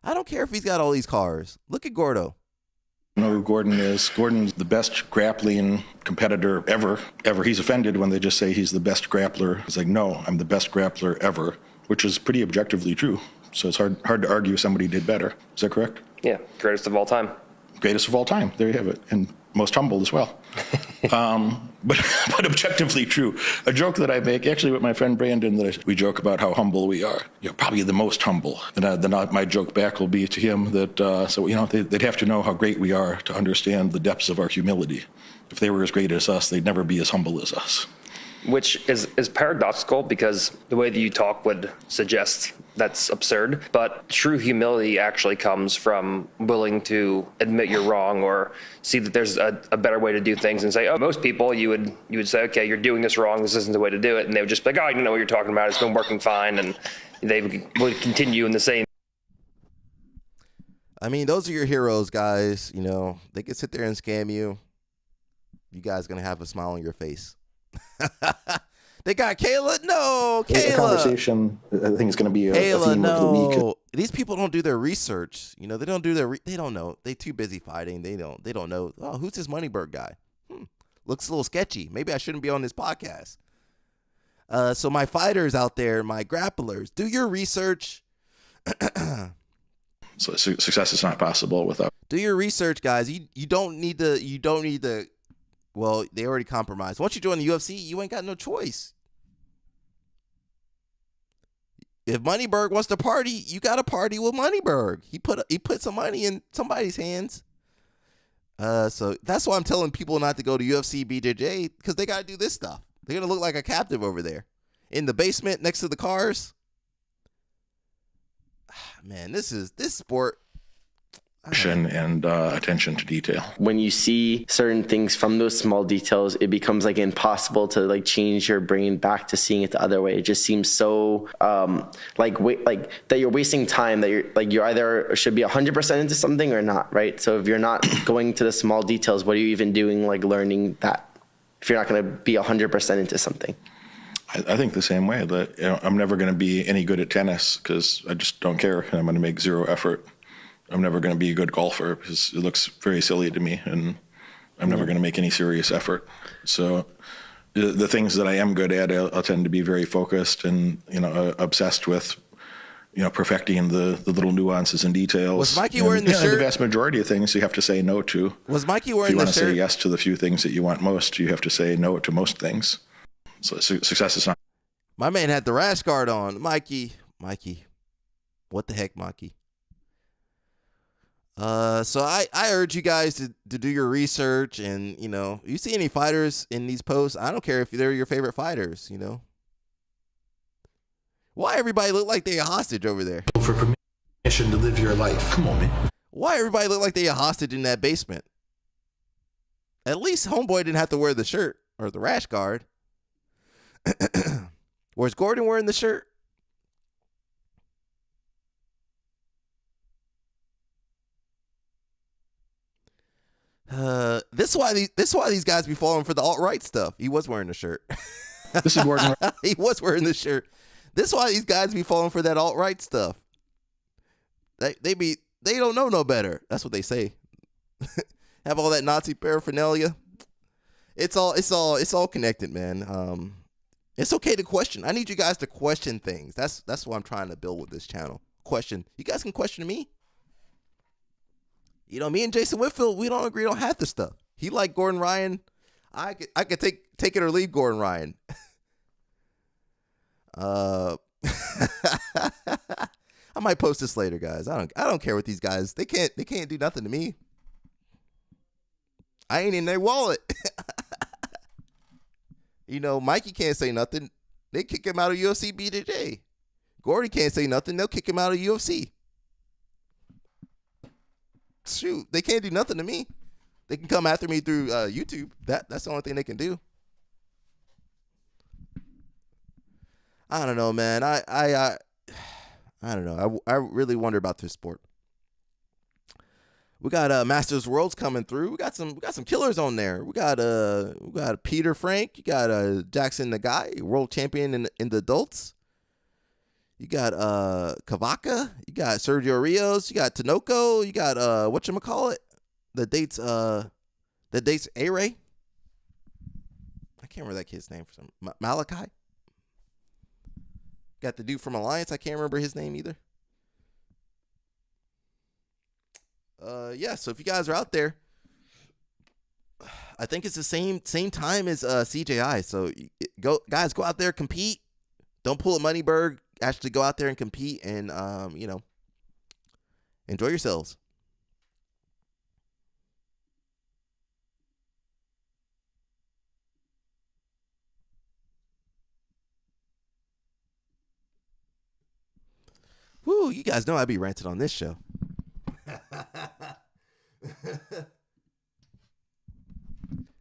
I don't care if he's got all these cars. Look at Gordo. You know who Gordon is. Gordon's the best grappling competitor ever. He's offended when they just say he's the best grappler. He's like, no, I'm the best grappler ever, which is pretty objectively true. So it's hard to argue somebody did better. Is that correct? Yeah, greatest of all time. Greatest of all time. There you have it. And most humble as well. But objectively true. A joke that I make, actually with my friend Brandon, we joke about how humble we are. You're probably the most humble. Then my joke back will be to him that, they'd have to know how great we are to understand the depths of our humility. If they were as great as us, they'd never be as humble as us. Which is paradoxical because the way that you talk would suggest that's absurd. But true humility actually comes from willing to admit you're wrong or see that there's a better way to do things and say, oh, most people you would say, okay, you're doing this wrong. This isn't the way to do it. And they would just be like, oh, I don't know what you're talking about. It's been working fine. And they would continue in the same. I mean, those are your heroes, guys. You know, they can sit there and scam you. You guys going to have a smile on your face. They got Kayla. No, Kayla. The conversation, I think, is going to be a theme of the week. These people don't do their research. You know, they don't do they don't know. They too busy fighting. They don't know. Oh, who's this Moneyberg guy? Looks a little sketchy. Maybe I shouldn't be on this podcast. So my fighters out there, my grapplers, do your research. So success is not possible without. Do your research, guys. You don't need the. Well, they already compromised. Once you join the UFC, you ain't got no choice. If Moneyberg wants to party, you got to party with Moneyberg. He put some money in somebody's hands. So that's why I'm telling people not to go to UFC BJJ, because they got to do this stuff. They're going to look like a captive over there in the basement next to the cars. Man, this sport. And attention to detail. When you see certain things from those small details, it becomes like impossible to like change your brain back to seeing it the other way. It just seems so like that you're wasting time, that you're either should be 100% into something or not, right? So if you're not going to the small details, what are you even doing, like learning that, if you're not going to be 100% into something? I think the same way, that I'm never going to be any good at tennis because I just don't care, and I'm going to make zero effort. I'm never going to be a good golfer because it looks very silly to me, and I'm never going to make any serious effort. So the things that I am good at, I'll tend to be very focused and, obsessed with, perfecting the little nuances and details. Was Mikey wearing the shirt? The vast majority of things you have to say no to. Was Mikey wearing the shirt? If you want to say yes to the few things that you want most, you have to say no to most things. So success is not. My man had the rash guard on. Mikey. What the heck, Mikey? So I urge you guys to do your research, and you see any fighters in these posts, I don't care if they're your favorite fighters, Why everybody look like they a hostage over there? For permission to live your life. Come on, man. Why everybody look like they a hostage in that basement? At least homeboy didn't have to wear the shirt or the rash guard. Where's Gordon wearing the shirt? This is why these guys be falling for the alt-right stuff. He was wearing the shirt. This is Gordon. He was wearing the shirt. This is why these guys be falling for that alt-right stuff. They don't know no better. That's what they say. Have all that Nazi paraphernalia. It's all connected, man. It's okay to question. I need you guys to question things. That's what I'm trying to build with this channel. Question. You guys can question me. Me and Jason Whitfield, we don't agree on half the stuff. He like Gordon Ryan. I could take it or leave Gordon Ryan. I might post this later, guys. I don't care what these guys. They can't do nothing to me. I ain't in their wallet. Mikey can't say nothing. They kick him out of UFC BJJ. Gordy can't say nothing. They'll kick him out of UFC. Shoot, they can't do nothing to me. They can come after me through YouTube. That's the only thing they can do. I don't know, man. I don't know. I really wonder about this sport. We got Masters Worlds coming through. We got some killers on there. We got Peter Frank. You got Jackson Nagai, world champion in the adults. You got Kavaka. You got Sergio Rios. You got Tinoco. You got whatchamacallit? The dates A-Ray. I can't remember that kid's name for some Malachi. Got the dude from Alliance. I can't remember his name either. Yeah, so if you guys are out there, I think it's the same time as CJI. So go out there, compete. Don't pull a Moneyberg. Actually go out there and compete and enjoy yourselves. Woo, you guys know I'd be ranting on this show.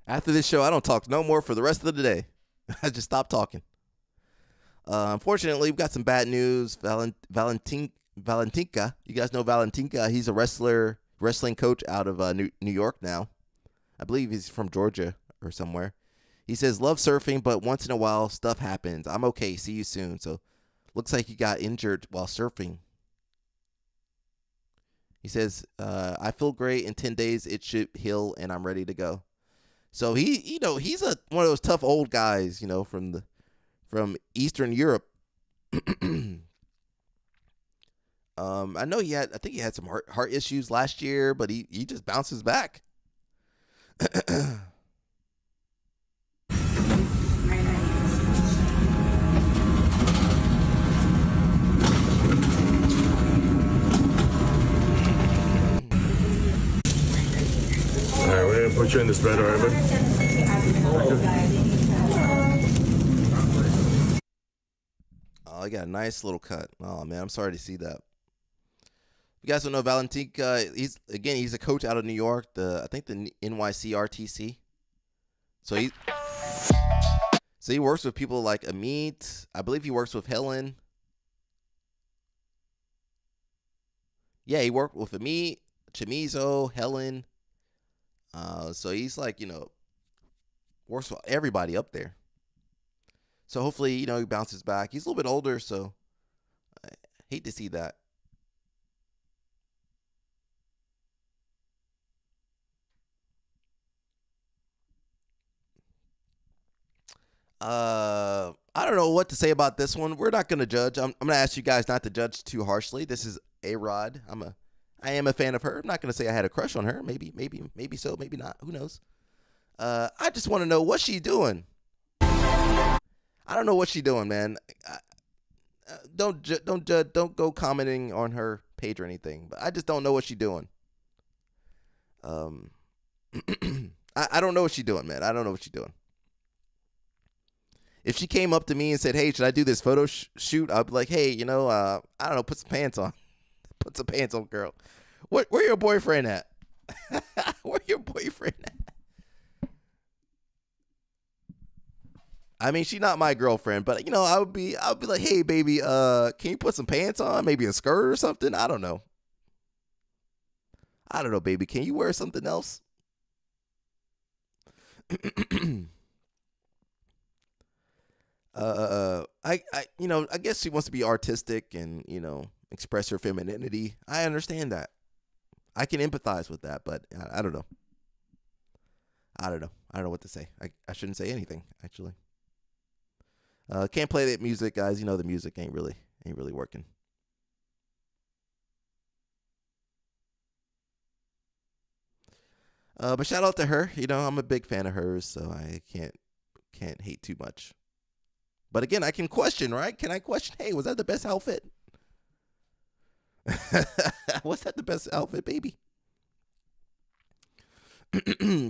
After this show, I don't talk no more for the rest of the day. I just stop talking. Unfortunately, we've got some bad news. Valentinka, you guys know Valentinka. He's a wrestling coach out of New York now. I believe he's from Georgia or somewhere. He says, love surfing, but once in a while, stuff happens. I'm okay. See you soon. So, looks like he got injured while surfing. He says, I feel great. In 10 days, it should heal, and I'm ready to go. So, he's one of those tough old guys, from Eastern Europe. I know I think he had some heart issues last year, but he just bounces back. All right, we're gonna put you in this bed, all right, bud? Oh, I got a nice little cut. Oh man, I'm sorry to see that. You guys don't know Valentinka. He's a coach out of New York. I think the NYC RTC. So he works with people like Amit. I believe he works with Helen. Yeah, he worked with Amit, Chamizo, Helen. So he's like, works with everybody up there. So hopefully, he bounces back. He's a little bit older, so I hate to see that. I don't know what to say about this one. We're not going to judge. I'm going to ask you guys not to judge too harshly. This is A-Rod. I am a fan of her. I'm not going to say I had a crush on her. Maybe so, maybe not. Who knows? I just want to know what she's doing. I don't know what she's doing, man. Don't judge. Don't go commenting on her page or anything. But I just don't know what she's doing. I don't know what she's doing, man. I don't know what she's doing. If she came up to me and said, "Hey, should I do this photo shoot?" I'd be like, "Hey, I don't know, put some pants on." Put some pants on, girl. Where your boyfriend at? Where your boyfriend at? I mean, she's not my girlfriend, but I would be like, "Hey, baby, can you put some pants on? Maybe a skirt or something? I don't know. Baby. Can you wear something else?" I guess she wants to be artistic and, express her femininity. I understand that. I can empathize with that, but I don't know. I don't know what to say. I shouldn't say anything, actually. Can't play that music, guys. The music ain't really working. But shout out to her. I'm a big fan of hers, so I can't hate too much. But again, I can question, right? Can I question? Hey, was that the best outfit? Was that the best outfit, baby?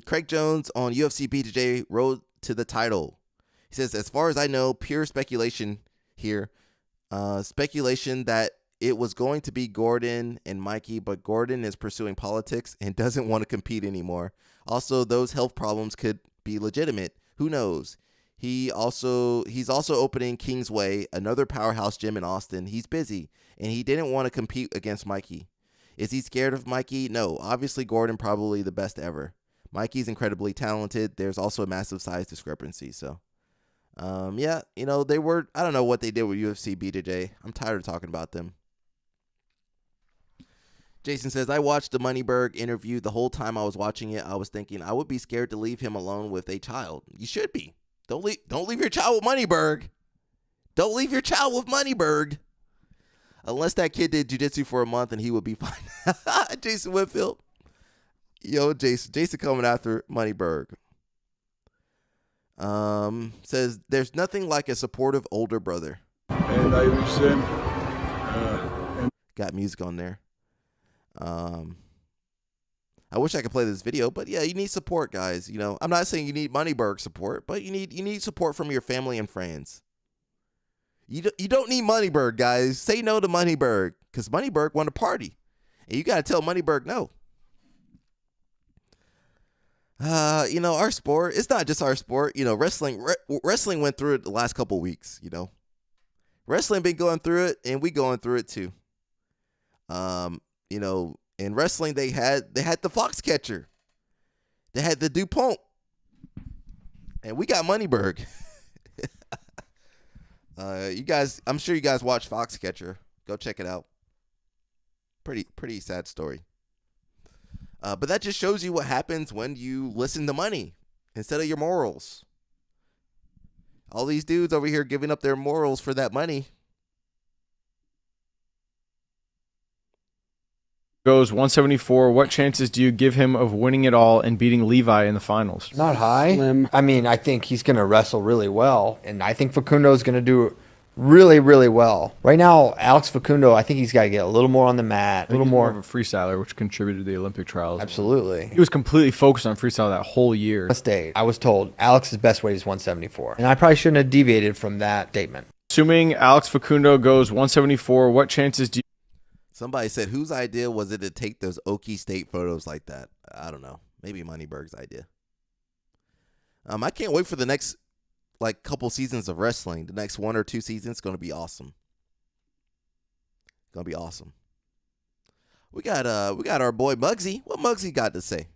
Craig Jones on UFC BJJ road to the title. He says, as far as I know, pure speculation here. Speculation that it was going to be Gordon and Mikey, but Gordon is pursuing politics and doesn't want to compete anymore. Also, those health problems could be legitimate. Who knows? He's also opening Kingsway, another powerhouse gym in Austin. He's busy, and he didn't want to compete against Mikey. Is he scared of Mikey? No. Obviously, Gordon probably the best ever. Mikey's incredibly talented. There's also a massive size discrepancy. So, yeah, you know, I don't know what they did with UFC BJJ. I'm tired of talking about them. Jason says, I watched the Moneyberg interview. The whole time I was watching it, I was thinking I would be scared to leave him alone with a child. You should be. Don't leave your child with Moneyberg. Don't leave your child with Moneyberg. Unless that kid did jiu-jitsu for a month and he would be fine. Jason Whitfield. Yo, Jason coming after Moneyberg. Says, there's nothing like a supportive older brother. And I wish them... Got music on there. I wish I could play this video, but yeah, you need support, guys. You know, I'm not saying you need Moneyberg support, but you need support from your family and friends. You don't need Moneyberg, guys. Say no to Moneyberg, because Moneyberg want to party, and you got to tell Moneyberg no. You know, our sport, it's not just our sport. You know, wrestling went through it the last couple weeks, you know. Wrestling been going through it, and we going through it too. You know, in wrestling, they had the Foxcatcher. They had the DuPont. And we got Moneyberg. You guys, I'm sure you guys watch Foxcatcher. Go check it out. Pretty sad story. But that just shows you what happens when you listen to money instead of your morals. All these dudes over here giving up their morals for that money. Goes 174. What chances do you give him of winning it all and beating Levi in the finals? Not high. Slim. I mean, I think he's going to wrestle really well, and I think Facundo is going to do really, really well. Right now, Alex Facundo, I think he's got to get a little more on the mat, a little more of a freestyler, which contributed to the Olympic trials. Absolutely. He was completely focused on freestyle that whole year. State. I was told Alex's best weight is 174, and I probably shouldn't have deviated from that statement. Assuming Alex Facundo goes 174, what chances do you... Somebody said, whose idea was it to take those Okie State photos like that? I don't know. Maybe Moneyberg's idea. I can't wait for the next couple seasons of wrestling. The next 1 or 2 seasons going to be awesome. Going to be awesome. We got our boy Muggsy. What Muggsy got to say?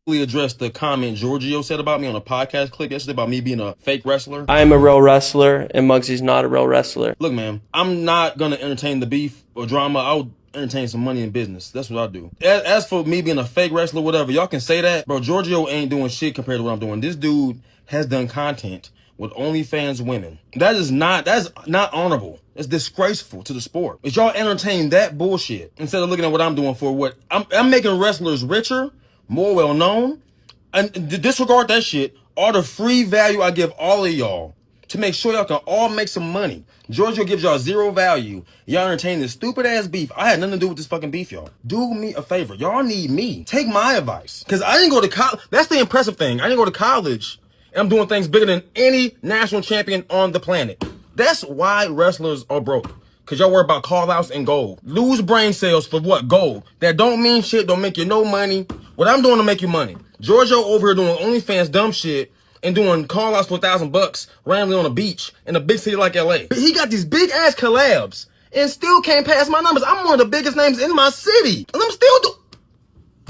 Address the comment Giorgio said about me on a podcast clip yesterday about me being a fake wrestler. I am a real wrestler, and Muggsy's not a real wrestler. Look, man, I'm not gonna entertain the beef or drama. I'll entertain some money in business. That's what I do. As for me being a fake wrestler, whatever, y'all can say that. Bro, Giorgio ain't doing shit compared to what I'm doing. This dude has done content with OnlyFans women. That's not honorable. It's disgraceful to the sport. If y'all entertain that bullshit instead of looking at what I'm doing for what I'm making wrestlers richer, more well known, and disregard that shit. All the free value I give all of y'all to make sure y'all can all make some money. Giorgio gives y'all zero value. Y'all entertain this stupid ass beef. I had nothing to do with this fucking beef, y'all. Do me a favor. Y'all need me. Take my advice. Because I didn't go to college. That's the impressive thing. I didn't go to college, and I'm doing things bigger than any national champion on the planet. That's why wrestlers are broke. Because y'all worry about call-outs and gold. Lose brain cells for what? Gold. That don't mean shit, don't make you no money. What I'm doing to make you money. Giorgio over here doing OnlyFans dumb shit and doing call-outs for $1,000 randomly on a beach in a big city like LA. He got these big-ass collabs and still can't pass my numbers. I'm one of the biggest names in my city. And I'm still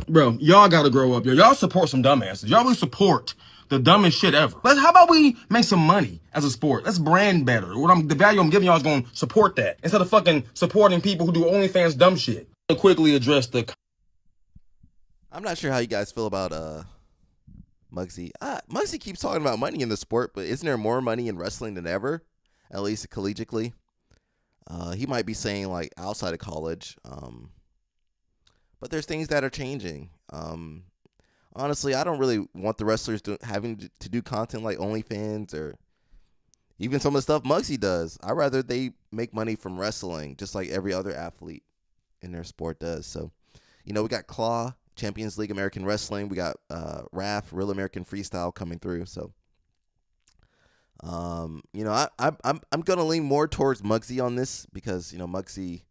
Bro, y'all gotta grow up. Y'all support some dumbasses. Y'all really support the dumbest shit ever. How about we make some money as a sport? Let's brand better. The value I'm giving y'all is going to support that instead of fucking supporting people who do OnlyFans dumb shit. I'll quickly address the... I'm not sure how you guys feel about Muggsy. Muggsy keeps talking about money in the sport, but isn't there more money in wrestling than ever? At least collegiately. He might be saying like outside of college. But there's things that are changing. Honestly, I don't really want the wrestlers having to do content like OnlyFans or even some of the stuff Muggsy does. I'd rather they make money from wrestling, just like every other athlete in their sport does. So, you know, we got Claw, Champions League American Wrestling. We got RAF, Real American Freestyle coming through. So, I'm gonna lean more towards Muggsy on this because Muggsy,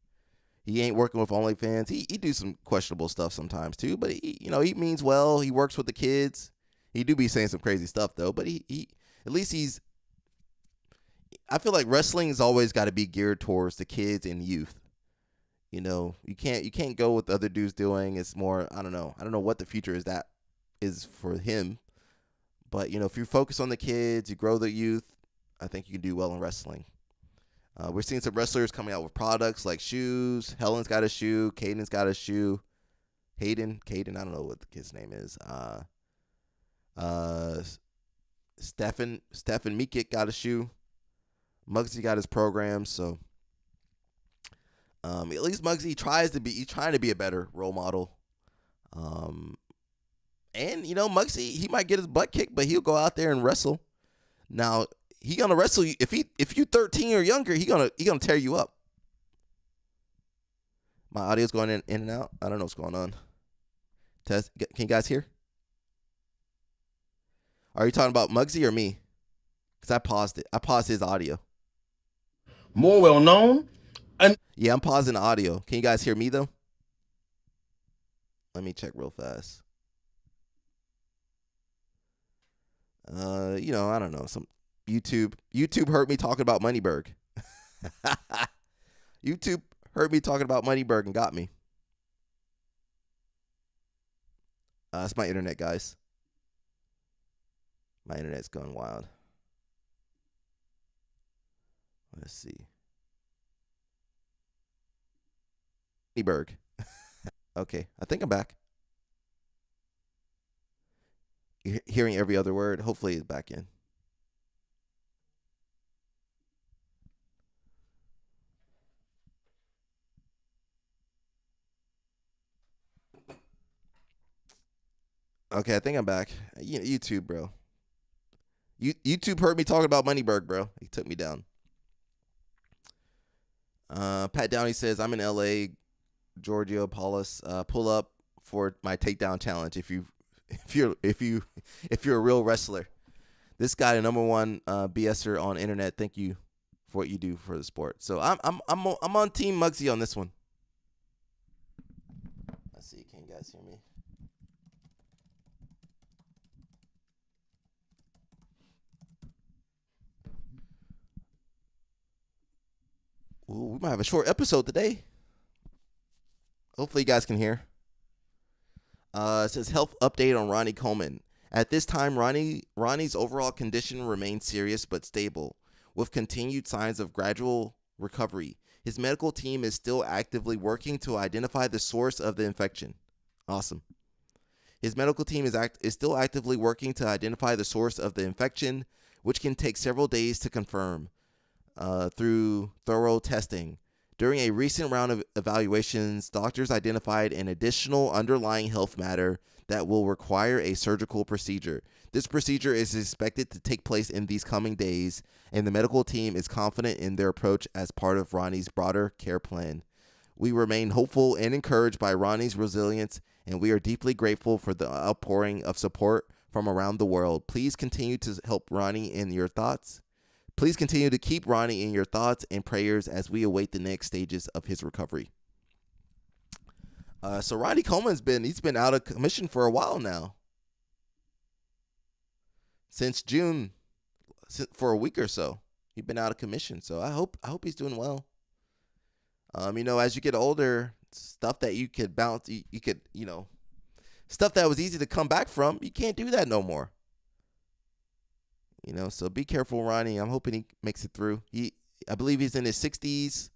he ain't working with OnlyFans. He do some questionable stuff sometimes too, but he means well. He works with the kids. He do be saying some crazy stuff though, but he at least he's. I feel like wrestling has always got to be geared towards the kids and youth. You can't go with the other dudes doing. It's more, I don't know what the future is for him. But if you focus on the kids, you grow the youth, I think you can do well in wrestling. We're seeing some wrestlers coming out with products like shoes. Helen's got a shoe. Caden's got a shoe. Caden, I don't know what the kid's name is. Stefan Mikic got a shoe. Muggsy got his program, so at least Muggsy he's trying to be a better role model. And Muggsy, he might get his butt kicked, but he'll go out there and wrestle. Now, he gonna wrestle you if you 13 or younger, he gonna tear you up. My audio's going in and out. I don't know what's going on. Test, can you guys hear? Are you talking about Muggsy or me? Because I paused it. I paused his audio. More well known. Yeah, I'm pausing the audio. Can you guys hear me though? Let me check real fast. I don't know. Some YouTube heard me talking about Moneyberg. YouTube heard me talking about Moneyberg and got me. It's my internet, guys. My internet's going wild. Let's see. Moneyberg. Okay, I think I'm back. You're hearing every other word. Hopefully it's back in. Okay, I think I'm back. YouTube, bro. YouTube heard me talking about Moneyberg, bro. He took me down. Pat Downey says, I'm in LA. Giorgio Paulus, pull up for my takedown challenge if you're a real wrestler. This guy, the number one BSer on internet. Thank you for what you do for the sport. So I'm on Team Muggsy on this one. Let's see, can you guys hear me? Ooh, we might have a short episode today. Hopefully you guys can hear. It says health update on Ronnie Coleman. At this time, Ronnie's overall condition remains serious but stable, with continued signs of gradual recovery. His medical team is still actively working to identify the source of the infection. Awesome. His medical team is still actively working to identify the source of the infection, which can take several days to confirm through thorough testing. During a recent round of evaluations, doctors identified an additional underlying health matter that will require a surgical procedure. This procedure is expected to take place in these coming days, and the medical team is confident in their approach as part of Ronnie's broader care plan. We remain hopeful and encouraged by Ronnie's resilience, and we are deeply grateful for the outpouring of support from around the world. Please continue to help Ronnie in your thoughts. Please continue to keep Ronnie in your thoughts and prayers as we await the next stages of his recovery. So Ronnie Coleman's been out of commission for a while now. Since June, for a week or so, he's been out of commission. So I hope he's doing well. As you get older, stuff that you could bounce, you could, stuff that was easy to come back from, you can't do that no more. So be careful, Ronnie. I'm hoping he makes it through. I believe he's in his 60s.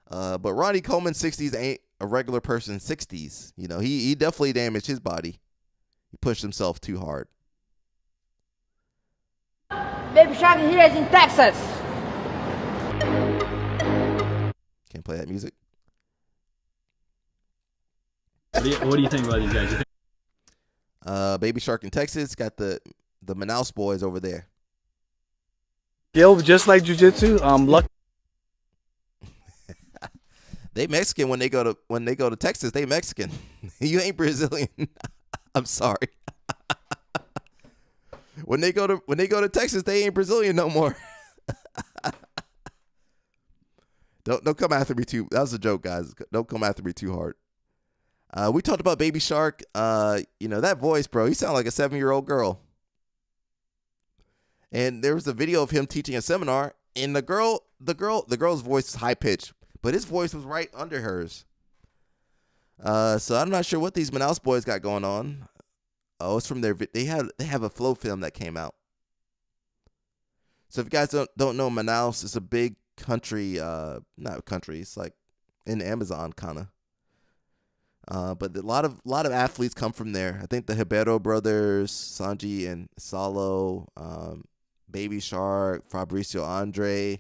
But Ronnie Coleman's 60s ain't a regular person's 60s. He definitely damaged his body. He pushed himself too hard. Baby Shark here is in Texas. Can't play that music. What do you think about these guys? Baby Shark in Texas got the Manaus boys over there. Yo, just like jiu-jitsu, lucky. They Mexican when they go to Texas. They Mexican. You ain't Brazilian. I'm sorry. When they go to Texas, they ain't Brazilian no more. Don't come after me too. That was a joke, guys. Don't come after me too hard. We talked about Baby Shark. That voice, bro. He sounded like a 7-year-old girl. And there was a video of him teaching a seminar, and the girl's voice is high pitched, but his voice was right under hers. So I'm not sure what these Manaus boys got going on. Oh, it's from they have a flow film that came out. So if you guys don't know, Manaus is a big country, not country, it's like in the Amazon kind of. But a lot of athletes come from there. I think the Ribeiro brothers, Sanji and Salo, Baby Shark, Fabricio Andre,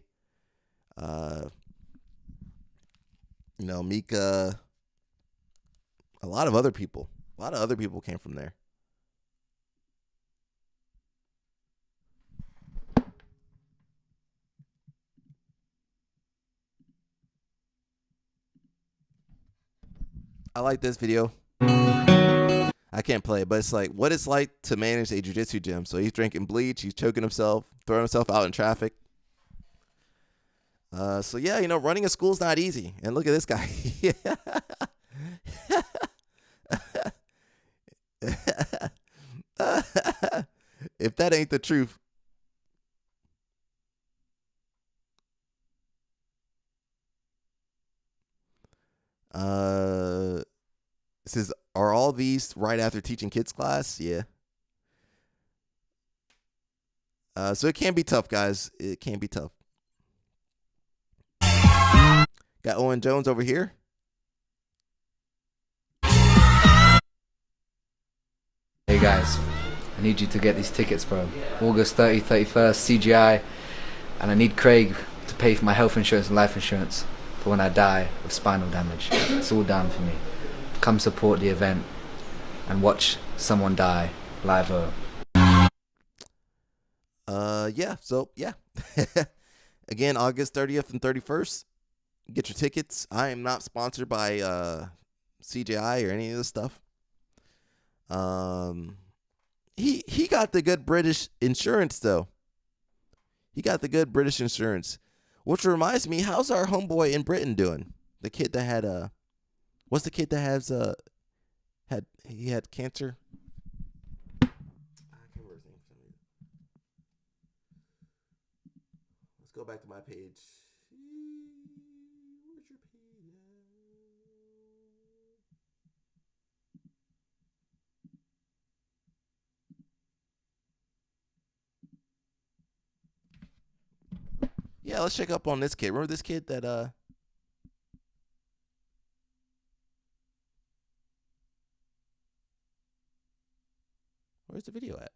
Mika, a lot of other people. A lot of other people came from there. I like this video. I can't play it, but it's like what it's like to manage a jiu-jitsu gym. So he's drinking bleach, he's choking himself, throwing himself out in traffic. So yeah, running a school's not easy. And look at this guy. If that ain't the truth. It says, are all these right after teaching kids class? Yeah. So it can be tough, guys. It can be tough. Got Owen Jones over here. Hey guys, I need you to get these tickets, bro. August 30, 31st, CGI. And I need Craig to pay for my health insurance and life insurance for when I die with spinal damage. It's all down for me. Come support the event and watch someone die live. Yeah. Again, August 30th and 31st. Get your tickets. I am not sponsored by CGI or any of this stuff. He got the good British insurance though. He got the good British insurance. Which reminds me, how's our homeboy in Britain doing? The kid that had what's the kid that has had cancer? I can't remember his name. Let's go back to my page. Where's your page? Yeah, let's check up on this kid. Remember this kid that where's the video at?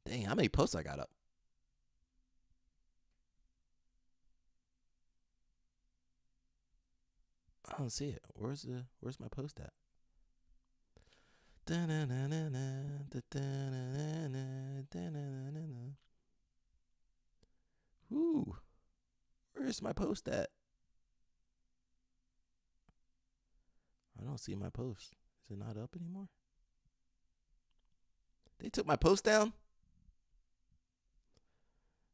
Dang, how many posts I got up? I don't see it. Where's my post at? Ooh. Where's my post at? I don't see my post. Is it not up anymore? They took my post down?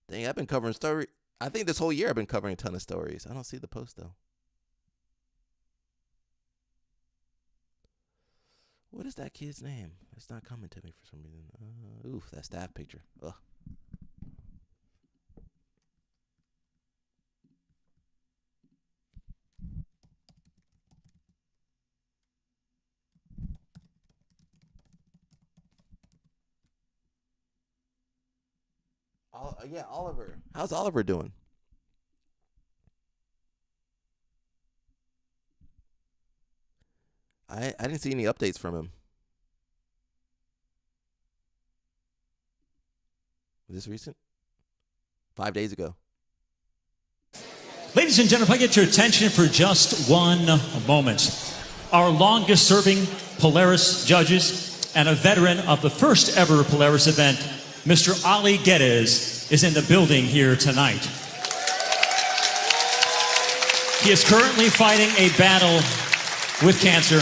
Dang, I've been covering story. I think this whole year I've been covering a ton of stories. I don't see the post though. What is that kid's name? It's not coming to me for some reason. Oof, that staff picture. Ugh. Yeah, Oliver. How's Oliver doing? I didn't see any updates from him. Was this recent? 5 days ago. Ladies and gentlemen, if I get your attention for just one moment. Our longest serving Polaris judges and a veteran of the first ever Polaris event, Mr. Ali Geddes, is in the building here tonight. He is currently fighting a battle with cancer.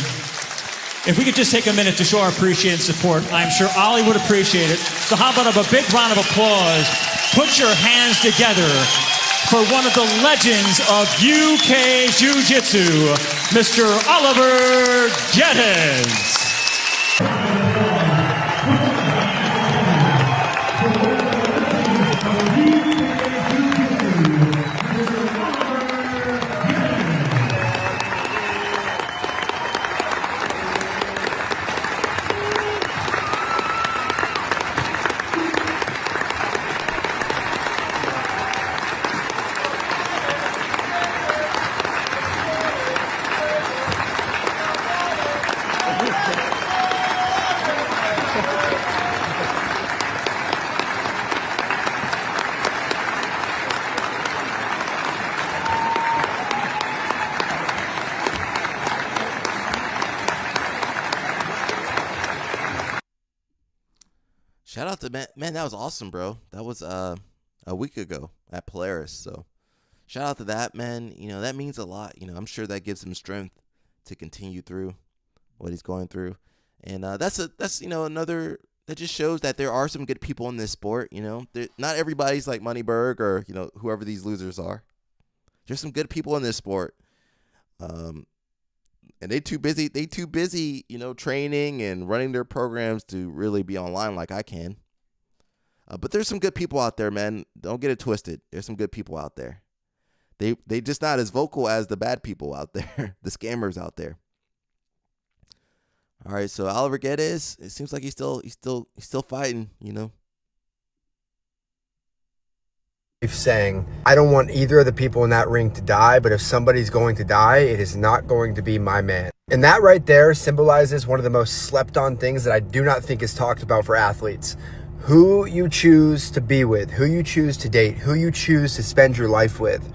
If we could just take a minute to show our appreciation and support, I'm sure Ollie would appreciate it. So how about a big round of applause? Put your hands together for one of the legends of UK Jiu-Jitsu, Mr. Oliver Geddes. Shout out to man, that was awesome, bro. That was a week ago at Polaris. So shout out to that, man. You know, that means a lot. You know, I'm sure that gives him strength to continue through what he's going through. And that's another that just shows that there are some good people in this sport. You know, not everybody's like Moneyberg or whoever these losers are. There's some good people in this sport. And they too busy, training and running their programs to really be online like I can. But there's some good people out there, man. Don't get it twisted. There's some good people out there. They just not as vocal as the bad people out there, the scammers out there. All right, so Oliver Geddes, it seems like he's still fighting, Saying, I don't want either of the people in that ring to die, but if somebody's going to die, it is not going to be my man. And that right there symbolizes one of the most slept on things that I do not think is talked about for athletes. Who you choose to be with, who you choose to date, who you choose to spend your life with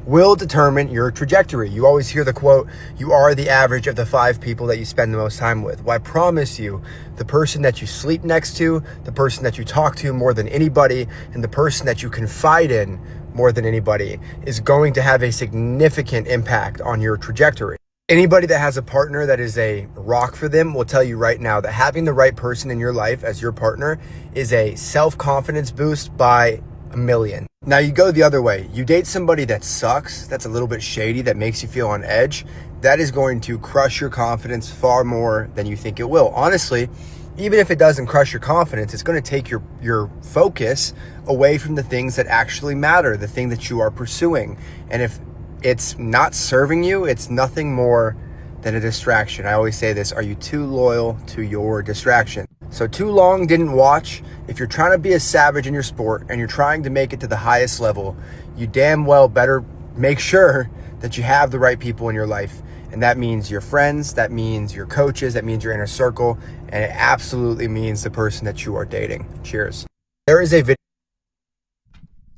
will determine your trajectory. You always hear the quote, you are the average of the 5 people that you spend the most time with. Well, I promise you, the person that you sleep next to, the person that you talk to more than anybody, and the person that you confide in more than anybody is going to have a significant impact on your trajectory. Anybody that has a partner that is a rock for them will tell you right now that having the right person in your life as your partner is a self-confidence boost by a million. Now you go the other way. You date somebody that sucks, that's a little bit shady, that makes you feel on edge. That is going to crush your confidence far more than you think it will. Honestly, even if it doesn't crush your confidence, it's going to take your focus away from the things that actually matter, the thing that you are pursuing. And if it's not serving you, it's nothing more than a distraction. I always say this, are you too loyal to your distraction? So too long didn't watch. If you're trying to be a savage in your sport and you're trying to make it to the highest level, you damn well better make sure that you have the right people in your life. And that means your friends, that means your coaches, that means your inner circle, and it absolutely means the person that you are dating. Cheers. There is a video.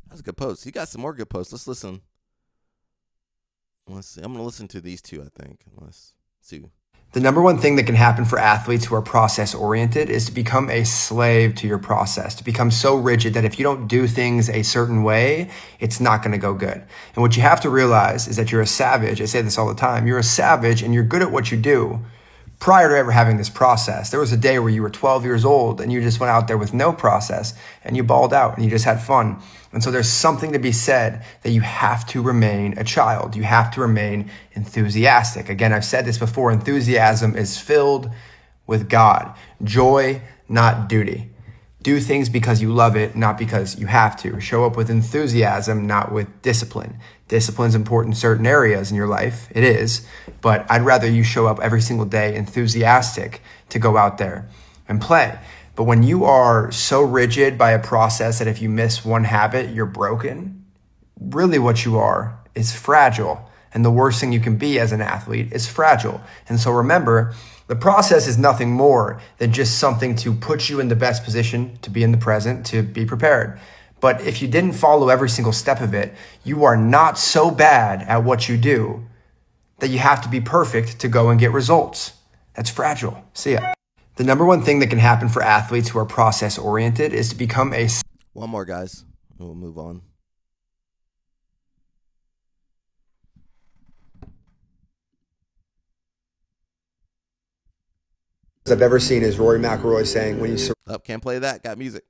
That's a good post. You got some more good posts. Let's listen. Let's see. I'm going to listen to these two, I think. Let's see. The number one thing that can happen for athletes who are process oriented is to become a slave to your process, to become so rigid that if you don't do things a certain way, it's not going to go good. And what you have to realize is that you're a savage. I say this all the time. You're a savage and you're good at what you do. Prior to ever having this process, there was a day where you were 12 years old and you just went out there with no process and you balled out and you just had fun. And so there's something to be said that you have to remain a child. You have to remain enthusiastic. Again, I've said this before, enthusiasm is filled with God. Joy, not duty. Do things because you love it, not because you have to. Show up with enthusiasm, not with discipline. Discipline's important in certain areas in your life. It is. But I'd rather you show up every single day enthusiastic to go out there and play. But when you are so rigid by a process that if you miss one habit, you're broken, really what you are is fragile. And the worst thing you can be as an athlete is fragile. And so remember, the process is nothing more than just something to put you in the best position to be in the present, to be prepared. But if you didn't follow every single step of it, you are not so bad at what you do that you have to be perfect to go and get results. That's fragile. See ya. The number one thing that can happen for athletes who are process oriented is to become a... One more, guys, and we'll move on. I've ever seen is Rory McIlroy saying, when you Up, can't play that. Got music.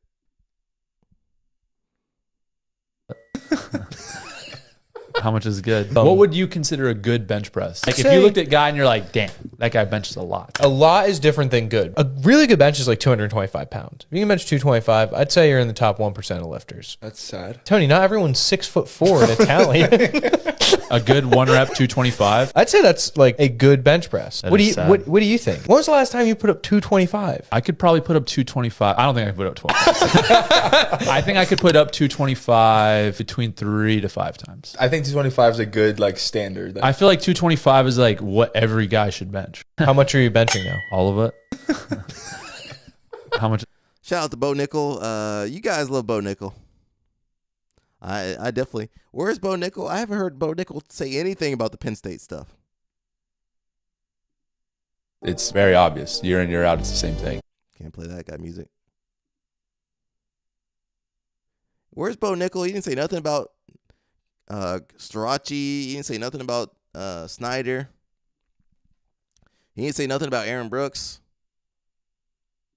How much is good? What would you consider a good bench press? Like if you looked at a guy and you're like, damn, that guy benches a lot. A lot is different than good. A really good bench is like 225 pounds. If you can bench 225, I'd say you're in the top 1% of lifters. That's sad. Tony, not everyone's 6'4" and Italian. A good 1 rep, 225. I'd say that's like a good bench press. That What do is you sad. what do you think? When was the last time you put up 225? I could probably put up 225. I don't think I could put up 12. I think I could put up 225 between 3 to 5 times. I think 225 is a good like standard. I feel like 225 is like what every guy should bench. How much are you benching now? All of it. How much? Shout out to Bo Nickel. You guys love Bo Nickel. I definitely. Where's Bo Nickel? I haven't heard Bo Nickel say anything about the Penn State stuff. It's very obvious. Year in, year out, it's the same thing. Can't play that guy music. Where's Bo Nickel? He didn't say nothing about Strachey. He didn't say nothing about Snyder. He didn't say nothing about Aaron Brooks.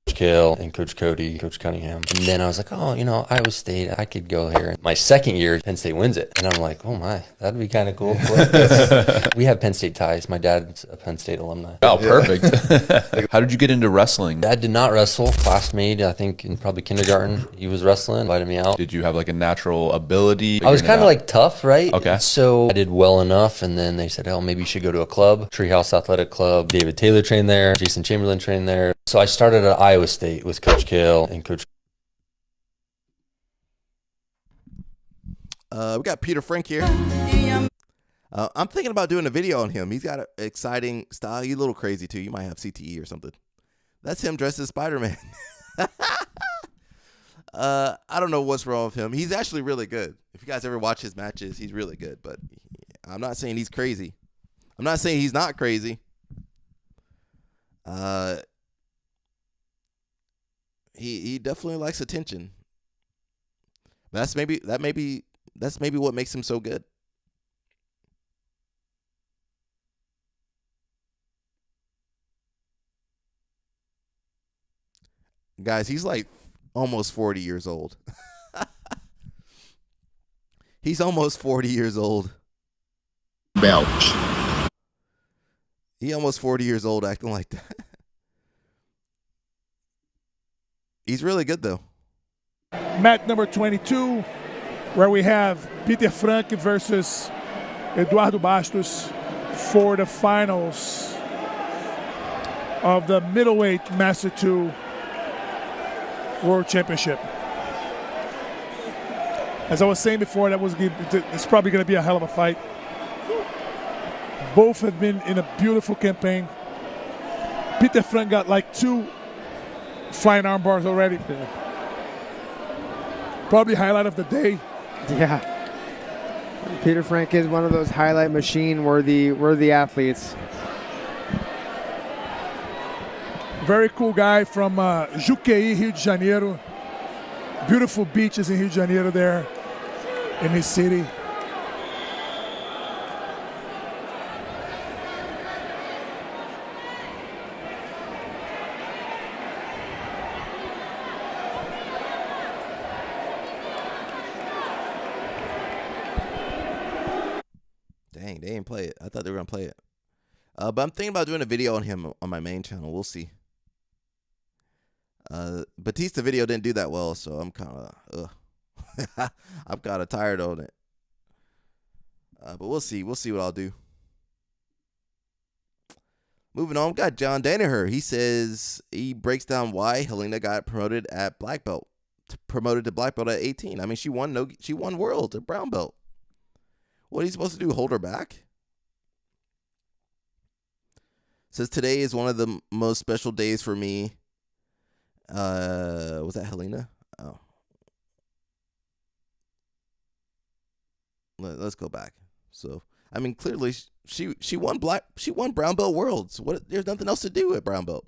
Coach Kale and Coach Cody, Coach Cunningham. And then I was like, oh, you know, Iowa State, I could go here. My second year, Penn State wins it. And I'm like, oh my, that'd be kind of cool. We have Penn State ties. My dad's a Penn State alumni. Oh, perfect. How did you get into wrestling? Dad did not wrestle. Classmate, I think in probably kindergarten, he was wrestling, invited me out. Did you have like a natural ability? I was kind of like tough, right? Okay. So I did well enough, and then they said, oh, maybe you should go to a club. Treehouse Athletic Club. David Taylor trained there. Jason Chamberlain trained there. So I started at Iowa State with Coach Kale and Coach. We got Peter Frank here. I'm thinking about doing a video on him. He's got an exciting style. He's a little crazy too. You might have CTE or something. That's him dressed as Spider-Man. I don't know what's wrong with him. He's actually really good. If you guys ever watch his matches, he's really good. But I'm not saying he's crazy. I'm not saying he's not crazy. He definitely likes attention. That's maybe what makes him so good. Guys, he's like almost 40 years old. He's almost 40 years old. Belch. He almost 40 years old acting like that. He's really good, though. Match number 22, where we have Peter Frank versus Eduardo Bastos for the finals of the middleweight Master 2 World Championship. As I was saying before, it's probably going to be a hell of a fight. Both have been in a beautiful campaign. Peter Frank got like 2 flying arm bars already. Probably highlight of the day. Yeah. Peter Frank is one of those highlight machine worthy athletes. Very cool guy from Juqueí, Rio de Janeiro. Beautiful beaches in Rio de Janeiro there in his city. Dang, they didn't play it. I thought they were going to play it. But I'm thinking about doing a video on him on my main channel. We'll see. Batista video didn't do that well, so I'm kind of I'm kind of tired on it. But we'll see. We'll see what I'll do. Moving on, we got John Danaher. He says he breaks down why Helena got promoted at black belt. Promoted to black belt at 18. I mean, she won world at brown belt. What are you supposed to do? Hold her back? Says today is one of the most special days for me. Was that Helena? Oh. Let's go back. So, I mean, clearly she won brown belt worlds. What? There's nothing else to do at brown belt.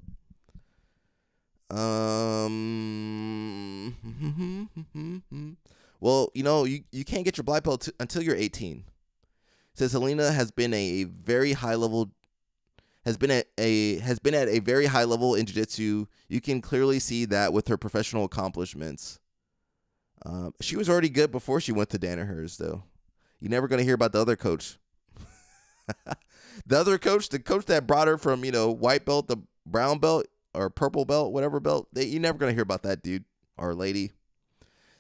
Well, you know, you can't get your black belt until you're 18. Says Helena has been a very high level has been at a very high level in jiu-jitsu. You can clearly see that with her professional accomplishments. She was already good before she went to Danaher's, though. You're never going to hear about the other coach. The coach that brought her from, white belt to brown belt or purple belt, whatever belt. You're never going to hear about that dude or lady.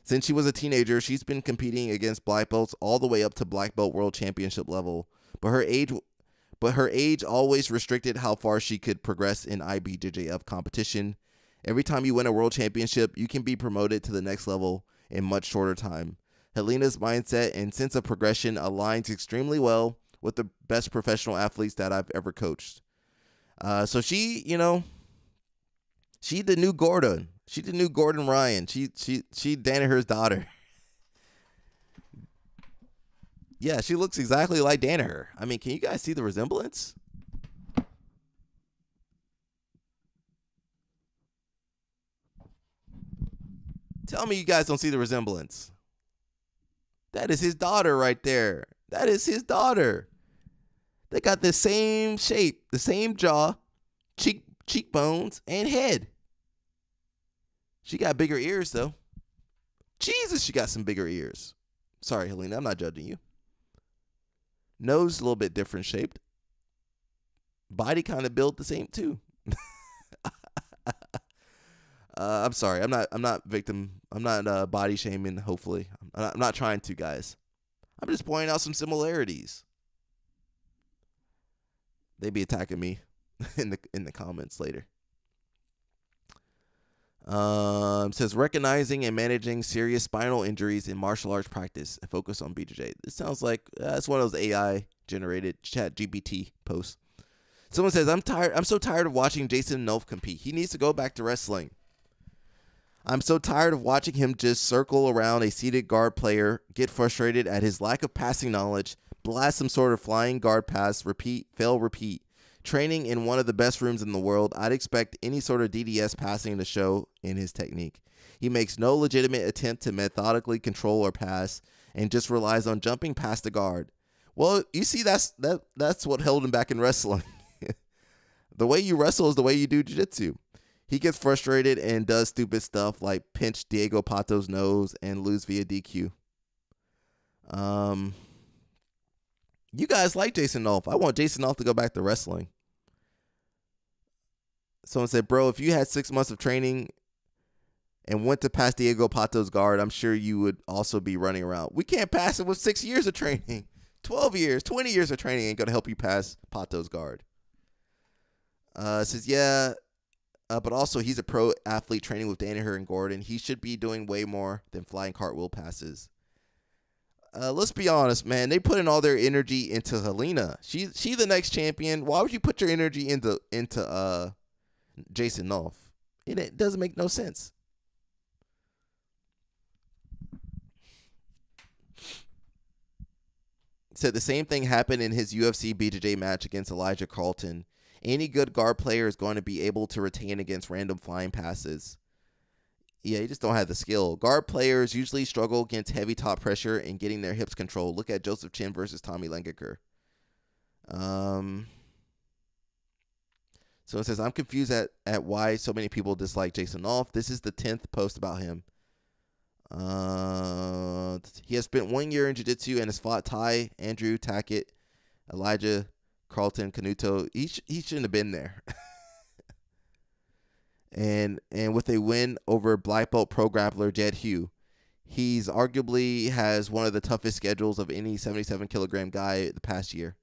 Since she was a teenager, she's been competing against black belts all the way up to black belt world championship level. But her age always restricted how far she could progress in IBJJF competition. Every time you win a world championship, you can be promoted to the next level in much shorter time. Helena's mindset and sense of progression aligns extremely well with the best professional athletes that I've ever coached. So she, she the new Gordon. She the new Gordon Ryan. She Danaher's daughter. Yeah, she looks exactly like Danaher. I mean, can you guys see the resemblance? Tell me you guys don't see the resemblance. That is his daughter right there. That is his daughter. They got the same shape, the same jaw, cheekbones, and head. She got bigger ears, though. Jesus, she got some bigger ears. Sorry, Helena, I'm not judging you. Nose a little bit different shaped. Body kind of built the same, too. I'm sorry. I'm not victim. I'm not body shaming, hopefully. I'm not trying to, guys. I'm just pointing out some similarities. They be attacking me in the comments later. Says recognizing and managing serious spinal injuries in martial arts practice and focus on BJJ. This sounds like that's one of those AI generated chat GPT posts. Someone says, I'm so tired of watching Jason Nolf compete. He needs to go back to wrestling. I'm so tired of watching him just circle around a seated guard player, get frustrated at his lack of passing knowledge, blast some sort of flying guard pass, repeat, fail, repeat. Training in one of the best rooms in the world, I'd expect any sort of DDS passing to show in his technique. He makes no legitimate attempt to methodically control or pass and just relies on jumping past the guard. Well, you see, that's what held him back in wrestling. The way you wrestle is the way you do jiu-jitsu. He gets frustrated and does stupid stuff like pinch Diego Pato's nose and lose via DQ. You guys like Jason Nolf. I want Jason Nolf to go back to wrestling. Someone said, bro, if you had 6 months of training and went to pass Diego Pato's guard, I'm sure you would also be running around. We can't pass it with 6 years of training. 12 years, 20 years of training ain't going to help you pass Pato's guard. Says, yeah, but also he's a pro athlete training with Danaher and Gordon. He should be doing way more than flying cartwheel passes. Let's be honest, man. They put in all their energy into Helena. She the next champion. Why would you put your energy into Jason Nolf? It doesn't make no sense. Said the same thing happened in his UFC BJJ match against Elijah Carlton. Any good guard player is going to be able to retain against random flying passes. Yeah, you just don't have the skill. Guard players usually struggle against heavy top pressure and getting their hips controlled. Look at Joseph Chin versus Tommy Lengaker. So it says, I'm confused at why so many people dislike Jason Nolf. This is the 10th post about him. He has spent 1 year in jiu-jitsu and has fought Ty, Andrew, Tackett, Elijah, Carlton, Canuto. He shouldn't have been there. And with a win over black belt pro grappler Jed Hugh, he's arguably has one of the toughest schedules of any 77 kilogram guy the past year.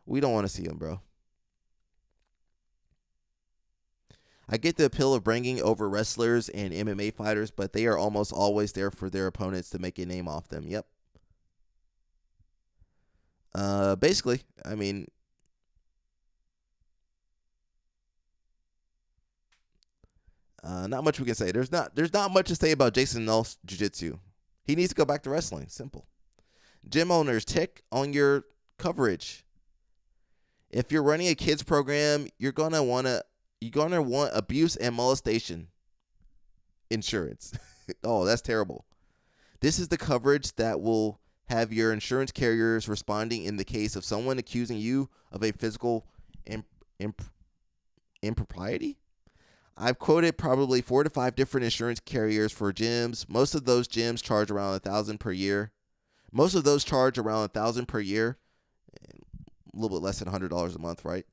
We don't want to see him, bro. I get the appeal of bringing over wrestlers and MMA fighters, but they are almost always there for their opponents to make a name off them. Yep. Basically, I mean, not much we can say. There's not much to say about Jason Nolf's jiu-jitsu. He needs to go back to wrestling. Simple. Gym owners, check on your coverage. If you're running a kids program, you're gonna want abuse and molestation insurance. Oh, that's terrible. This is the coverage that will have your insurance carriers responding in the case of someone accusing you of a physical impropriety. I've quoted probably 4 to 5 different insurance carriers for gyms. Most of those gyms charge around $1,000 per year. Most of those charge around $1,000 per year, a little bit less than $100 a month, right?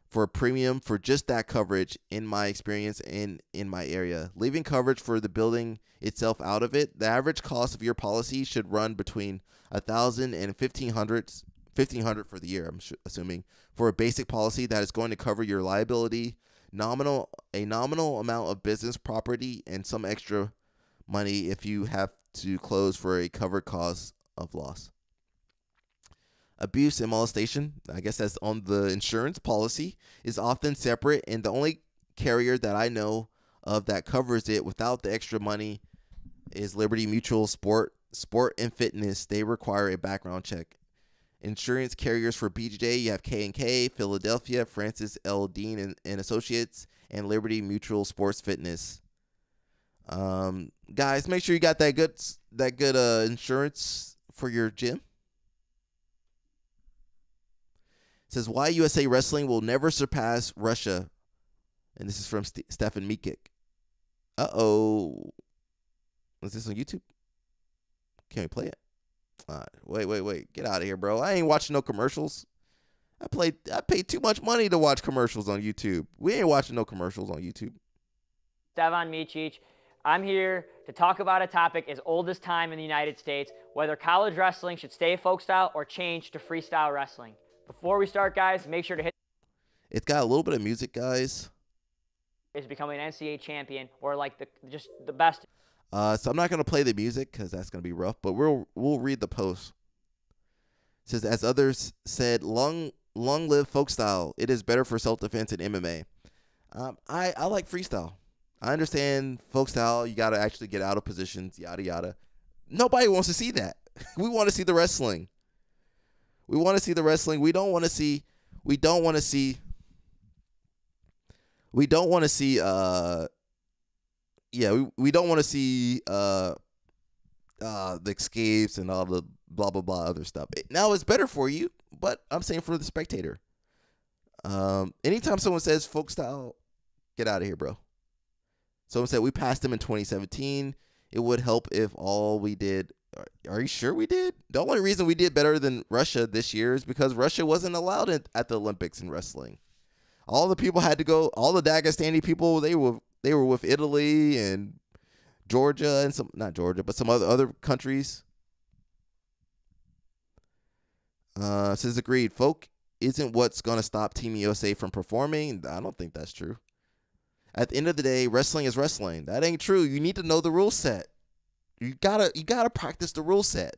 For a premium for just that coverage, in my experience and in my area. Leaving coverage for the building itself out of it, the average cost of your policy should run between $1,000 and $1,500 for the year, I'm assuming, for a basic policy that is going to cover your liability, a nominal amount of business property, and some extra money if you have to close for a covered cause of loss. Abuse and molestation, I guess that's on the insurance policy, is often separate, and the only carrier that I know of that covers it without the extra money is Liberty Mutual Sport and Fitness. They require a background check. Insurance carriers for BJJ, you have K&K, Philadelphia, Francis L. Dean and Associates, and Liberty Mutual Sports Fitness. Guys, make sure you got that good insurance for your gym. It says why USA Wrestling will never surpass Russia, and this is from Stefan Mikic. Is this on YouTube? Can we play it? Wait. Get out of here, bro. I ain't watching no commercials. I paid too much money to watch commercials on YouTube. We ain't watching no commercials on YouTube. Stefan Mikic. I'm here to talk about a topic as old as time in the United States, whether college wrestling should stay folk style or change to freestyle wrestling. Before we start, guys, make sure to hit. It's got a little bit of music, guys. Is becoming an NCAA champion or like the best. So I'm not gonna play the music because that's gonna be rough. But we'll read the post. It says, as others said, long live folk style. It is better for self-defense and MMA. I like freestyle. I understand folk style. You gotta actually get out of positions. Yada yada. Nobody wants to see that. We want to see the wrestling. We want to see the wrestling. We don't want to see the escapes and all the blah blah blah other stuff. Now it's better for you, but I'm saying for the spectator. Anytime someone says folk style, get out of here, bro. Someone said we passed them in 2017. It would help if all we did. Are you sure we did? The only reason we did better than Russia this year is because Russia wasn't allowed at the Olympics in wrestling. All the people had to go. All the Dagestani people, they were with Italy and Georgia and some other countries. Says agreed. Folk isn't what's gonna stop Team USA from performing. I don't think that's true. At the end of the day, wrestling is wrestling. That ain't true. You need to know the rule set. You gotta practice the rule set.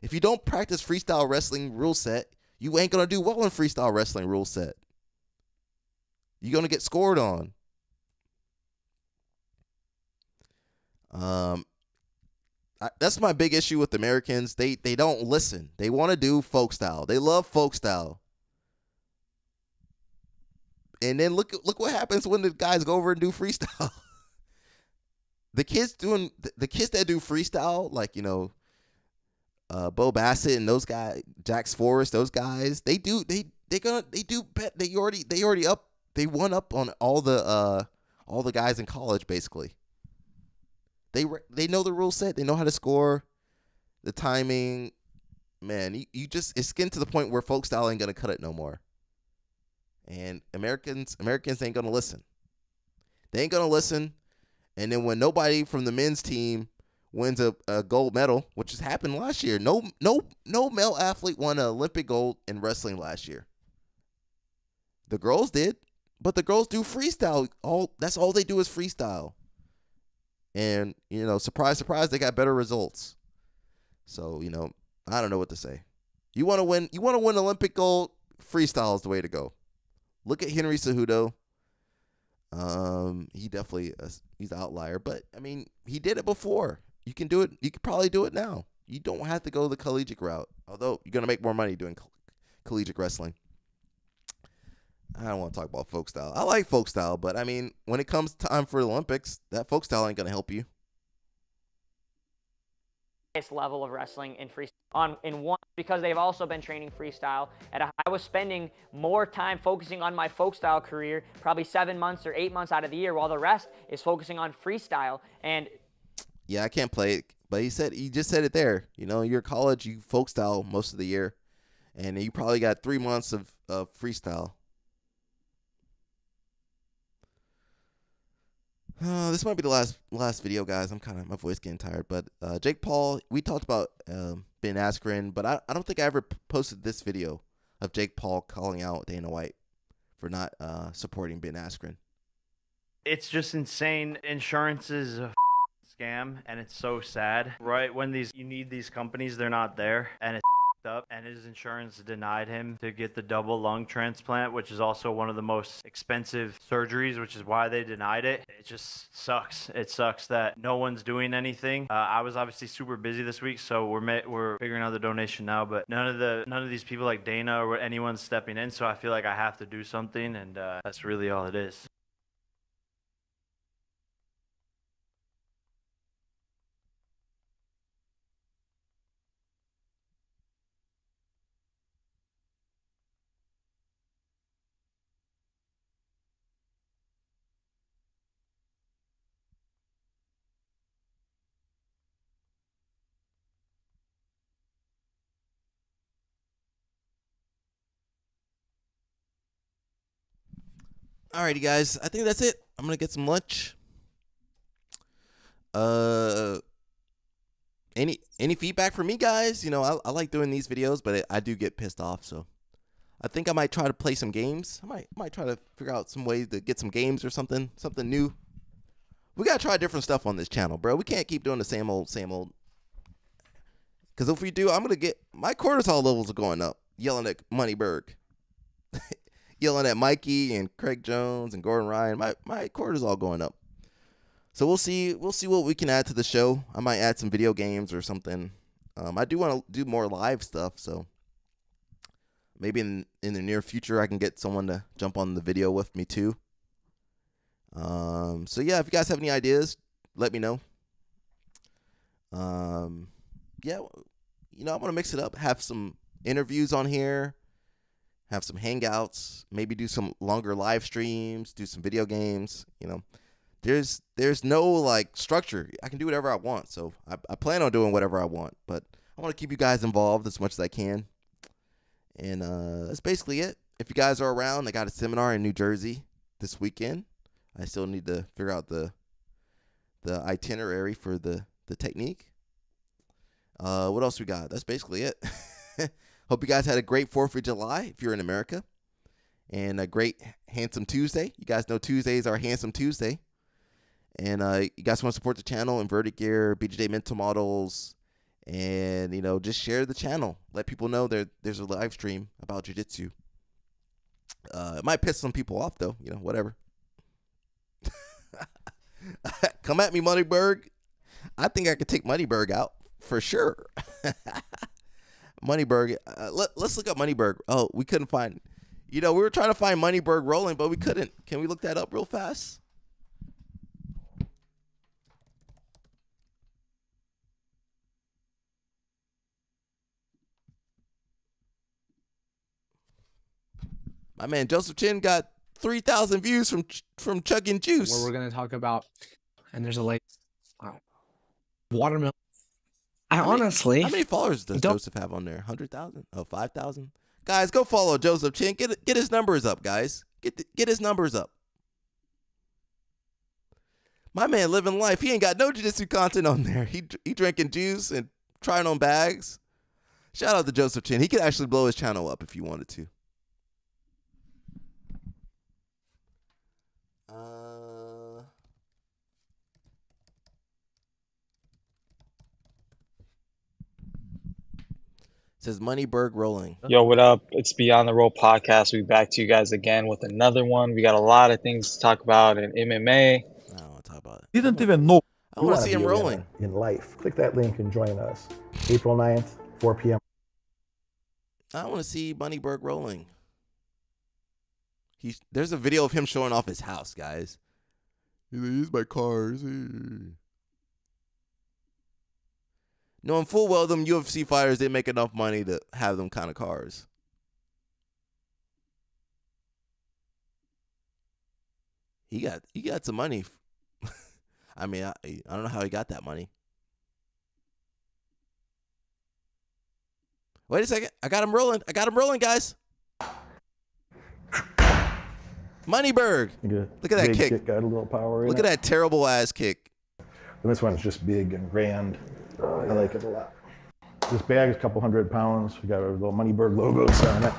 If you don't practice freestyle wrestling rule set, you ain't gonna do well in freestyle wrestling rule set. You're gonna get scored on. That's my big issue with Americans. They don't listen. They want to do folk style. They love folk style. And then look what happens when the guys go over and do freestyle. The kids that do freestyle, like, Bo Bassett and those guys, Jax Forrest, those guys, they won up on all the guys in college basically. They know the rule set, they know how to score, the timing. Man, it's getting to the point where folk style ain't gonna cut it no more. And Americans ain't gonna listen. They ain't gonna listen. And then when nobody from the men's team wins a gold medal, which has happened last year, no male athlete won an Olympic gold in wrestling last year. The girls did, but the girls do freestyle. That's all they do is freestyle. And surprise, surprise, they got better results. So I don't know what to say. You want to win Olympic gold? Freestyle is the way to go. Look at Henry Cejudo. He definitely he's an outlier, but I mean, he did it before. You can do it. You could probably do it now. You don't have to go the collegiate route, although you're gonna make more money doing collegiate wrestling. I don't want to talk about folk style. I like folk style, but I mean, when it comes time for the Olympics, that folk style ain't gonna help you. highest level of wrestling in freestyle because they've also been training freestyle I was spending more time focusing on my folk style career, probably 7 months or 8 months out of the year, while the rest is focusing on freestyle. And yeah, I can't play it, but he just said it there. You know, you're college, you folk style most of the year, and you probably got 3 months of freestyle. This might be the last video, guys. My voice getting tired. But Jake Paul, we talked about Ben Askren, but I don't think I ever posted this video of Jake Paul calling out Dana White for not supporting Ben Askren. It's just insane. Insurance is a scam, and it's so sad. Right when you need these companies, they're not there, and it's up. And his insurance denied him to get the double lung transplant, which is also one of the most expensive surgeries, which is why they denied it. It just sucks. It sucks that no one's doing anything. I was obviously super busy this week, so we're figuring out the donation now. But none of these people like Dana or anyone's stepping in. So I feel like I have to do something, and that's really all it is. Alrighty, guys. I think that's it. I'm gonna get some lunch. Any feedback for me, guys? You know, I like doing these videos, but I do get pissed off. So I think I might try to play some games. I might try to figure out some ways to get some games or something new. We gotta try different stuff on this channel, bro. We can't keep doing the same old. Because if we do, I'm gonna get my cortisol levels are going up. Yelling at Moneyberg. Yelling at Mikey and Craig Jones and Gordon Ryan. My cortisol going up. So we'll see what we can add to the show. I might add some video games or something. I do want to do more live stuff, so maybe in the near future I can get someone to jump on the video with me too. So yeah, if you guys have any ideas, let me know. Yeah, you know, I want to mix it up. Have some interviews on here. Have some hangouts, maybe do some longer live streams, do some video games. You know, there's no like structure. I can do whatever I want. So I plan on doing whatever I want, but I want to keep you guys involved as much as I can. And that's basically it. If you guys are around, I got a seminar in New Jersey this weekend. I still need to figure out the itinerary for the technique. What else we got? That's basically it. Hope you guys had a great 4th of July if you're in America. And a great Handsome Tuesday. You guys know Tuesdays are Handsome Tuesday. And you guys want to support the channel, Inverted Gear, BJJ Mental Models. And, you know, just share the channel. Let people know there's a live stream about jiu-jitsu. It might piss some people off, though. You know, whatever. Come at me, Moneyberg. I think I could take Moneyberg out for sure. Moneyberg. Let's look up Moneyberg. Oh, we couldn't find. You know, we were trying to find Moneyberg rolling, but we couldn't. Can we look that up real fast? My man Joseph Chin got 3,000 views from chugging juice. Where we're gonna talk about, and there's a late watermelon. How many followers does Joseph have on there? 100,000? Oh, 5,000? Guys, go follow Joseph Chin. Get his numbers up, guys. Get his numbers up. My man living life. He ain't got no jiu-jitsu content on there. He drinking juice and trying on bags. Shout out to Joseph Chin. He could actually blow his channel up if he wanted to. Says Moneyberg rolling. Yo, what up? It's Beyond the Roll podcast. We back to you guys again with another one. We got a lot of things to talk about in MMA. I don't want to talk about it. Didn't even know. I want to see him rolling. In life. Click that link and join us. April 9th, 4 p.m. I want to see Moneyberg rolling. There's a video of him showing off his house, guys. He's my cars. Knowing full well them UFC fighters didn't make enough money to have them kind of cars. He got some money. I mean, I don't know how he got that money. Wait a second. I got him rolling, guys. Moneyberg. Look at that kick. Got a little power in Look at that terrible ass kick. And this one's just big and grand. I like it a lot. This bag is a couple 100 pounds. We got our little Moneyberg logos on it.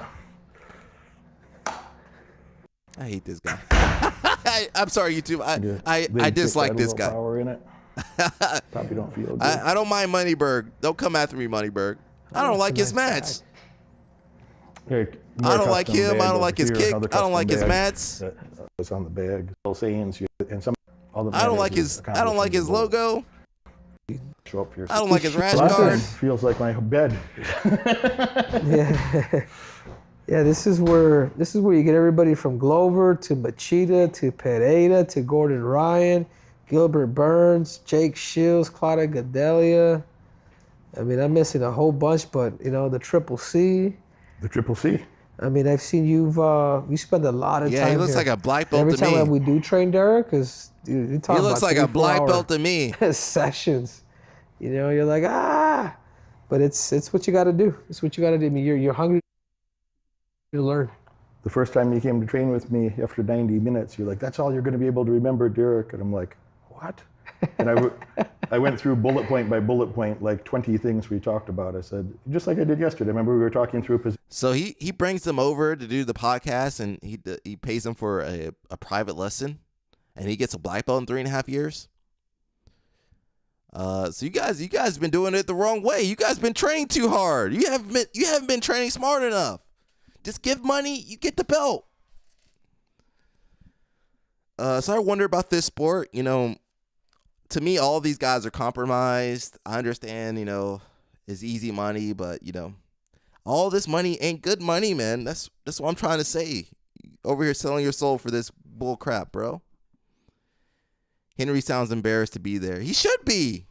I hate this guy. I'm sorry, YouTube. I dislike this guy. Power in it. Probably don't feel good. I don't mind Moneyberg. Don't come after me, Moneyberg. I don't like his mats. I don't like him. I don't like his kick. I don't like his mats. It's on the bag. Little sayings and some. I don't like his logo. Show up for your I don't like his rash guard. Feels like my bed. Yeah, this is where you get everybody from Glover to Machida to Pereira to Gordon Ryan, Gilbert Burns, Jake Shields, Claudia Gadelia. I mean, I'm missing a whole bunch, but the Triple C. The Triple C. I mean, I've seen you spend a lot of time. Yeah, he looks here. like a black belt Every to me. time we do train Derek, because you talk about he looks like a black belt to me. Sessions. You're like, but it's what you got to do. It's what you got to do. I mean, you're hungry to learn. The first time you came to train with me after 90 minutes, you're like, that's all you're going to be able to remember, Derek. And I'm like, what? And I went through bullet point by bullet point, like 20 things we talked about. I said, just like I did yesterday. Remember we were talking through position. So he brings them over to do the podcast, and he pays them for a private lesson, and he gets a black belt in 3.5 years. So you guys been doing it the wrong way. You guys been training too hard. You haven't been training smart enough. Just give money, you get the belt. So I wonder about this sport. To me, all these guys are compromised. I understand, it's easy money, but all this money ain't good money, man. That's what I'm trying to say. Over here selling your soul for this bull crap, bro. Henry sounds embarrassed to be there. He should be.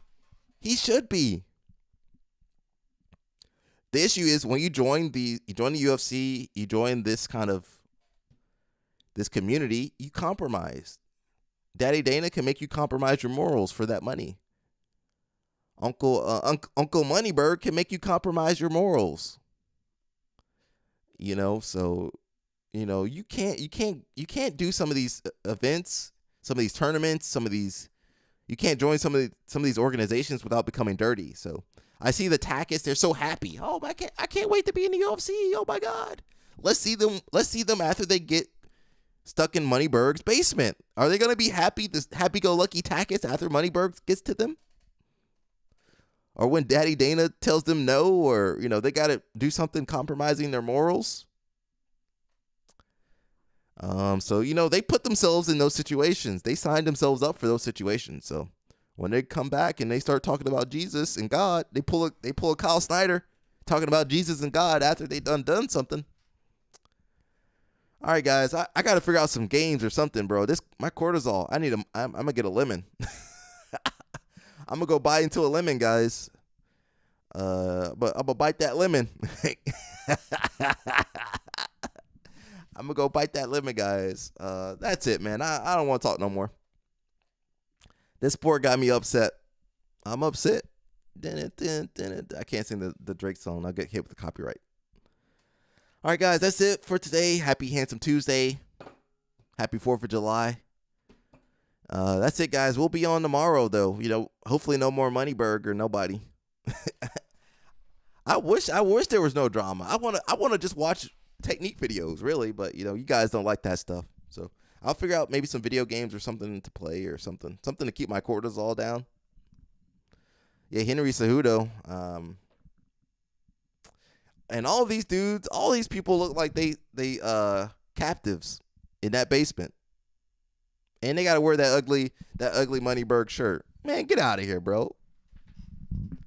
The issue is when you join the UFC, you join this community, you compromise. Daddy Dana can make you compromise your morals for that money. Uncle Moneyberg can make you compromise your morals. So you can't do some of these events, some of these tournaments, you can't join some of these organizations without becoming dirty. So I see the Tackets, they're so happy. Oh, I can't wait to be in the UFC. Oh my God. Let's see them after they get stuck in Moneyberg's basement. Are they going to be happy-go-lucky Tackets after Moneyberg gets to them? Or when Daddy Dana tells them no, or, they got to do something compromising their morals? So, they put themselves in those situations. They signed themselves up for those situations. So when they come back and they start talking about Jesus and God, they pull a Kyle Snyder talking about Jesus and God after they done something. All right, guys, I got to figure out some games or something, bro. My cortisol, I'm going to get a lemon. I'm going to go bite into a lemon, guys. But I'm going to bite that lemon. I'm going to go bite that lemon, guys. That's it, man. I don't want to talk no more. This sport got me upset. I'm upset. I can't sing the Drake song. I'll get hit with the copyright. All right, guys, that's it for today. Happy Handsome Tuesday. Happy 4th of July. That's it, guys. We'll be on tomorrow, though. Hopefully no more Moneyberg or nobody. I wish there was no drama. I want to just watch technique videos, really, but you guys don't like that stuff. So I'll figure out maybe some video games or something to play or something to keep my cortisol down. Yeah, Henry Cejudo. And all these dudes, all these people look like they captives in that basement. And they got to wear that ugly Moneyberg shirt. Man, get out of here, bro.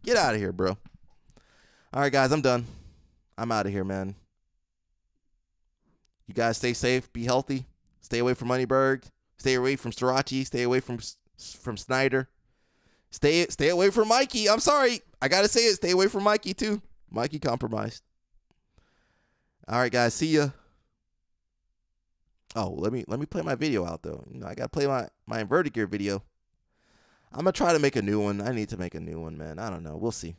Get out of here, bro. All right, guys, I'm done. I'm out of here, man. You guys stay safe, be healthy. Stay away from Moneyberg. Stay away from Starachi. Stay away from Snyder. Stay away from Mikey. I'm sorry. I got to say it. Stay away from Mikey, too. Mikey compromised. All right, guys. See ya. Oh, let me play my video out, though. You know, I got to play my inverted gear video. I'm going to try to make a new one. I need to make a new one, man. I don't know. We'll see.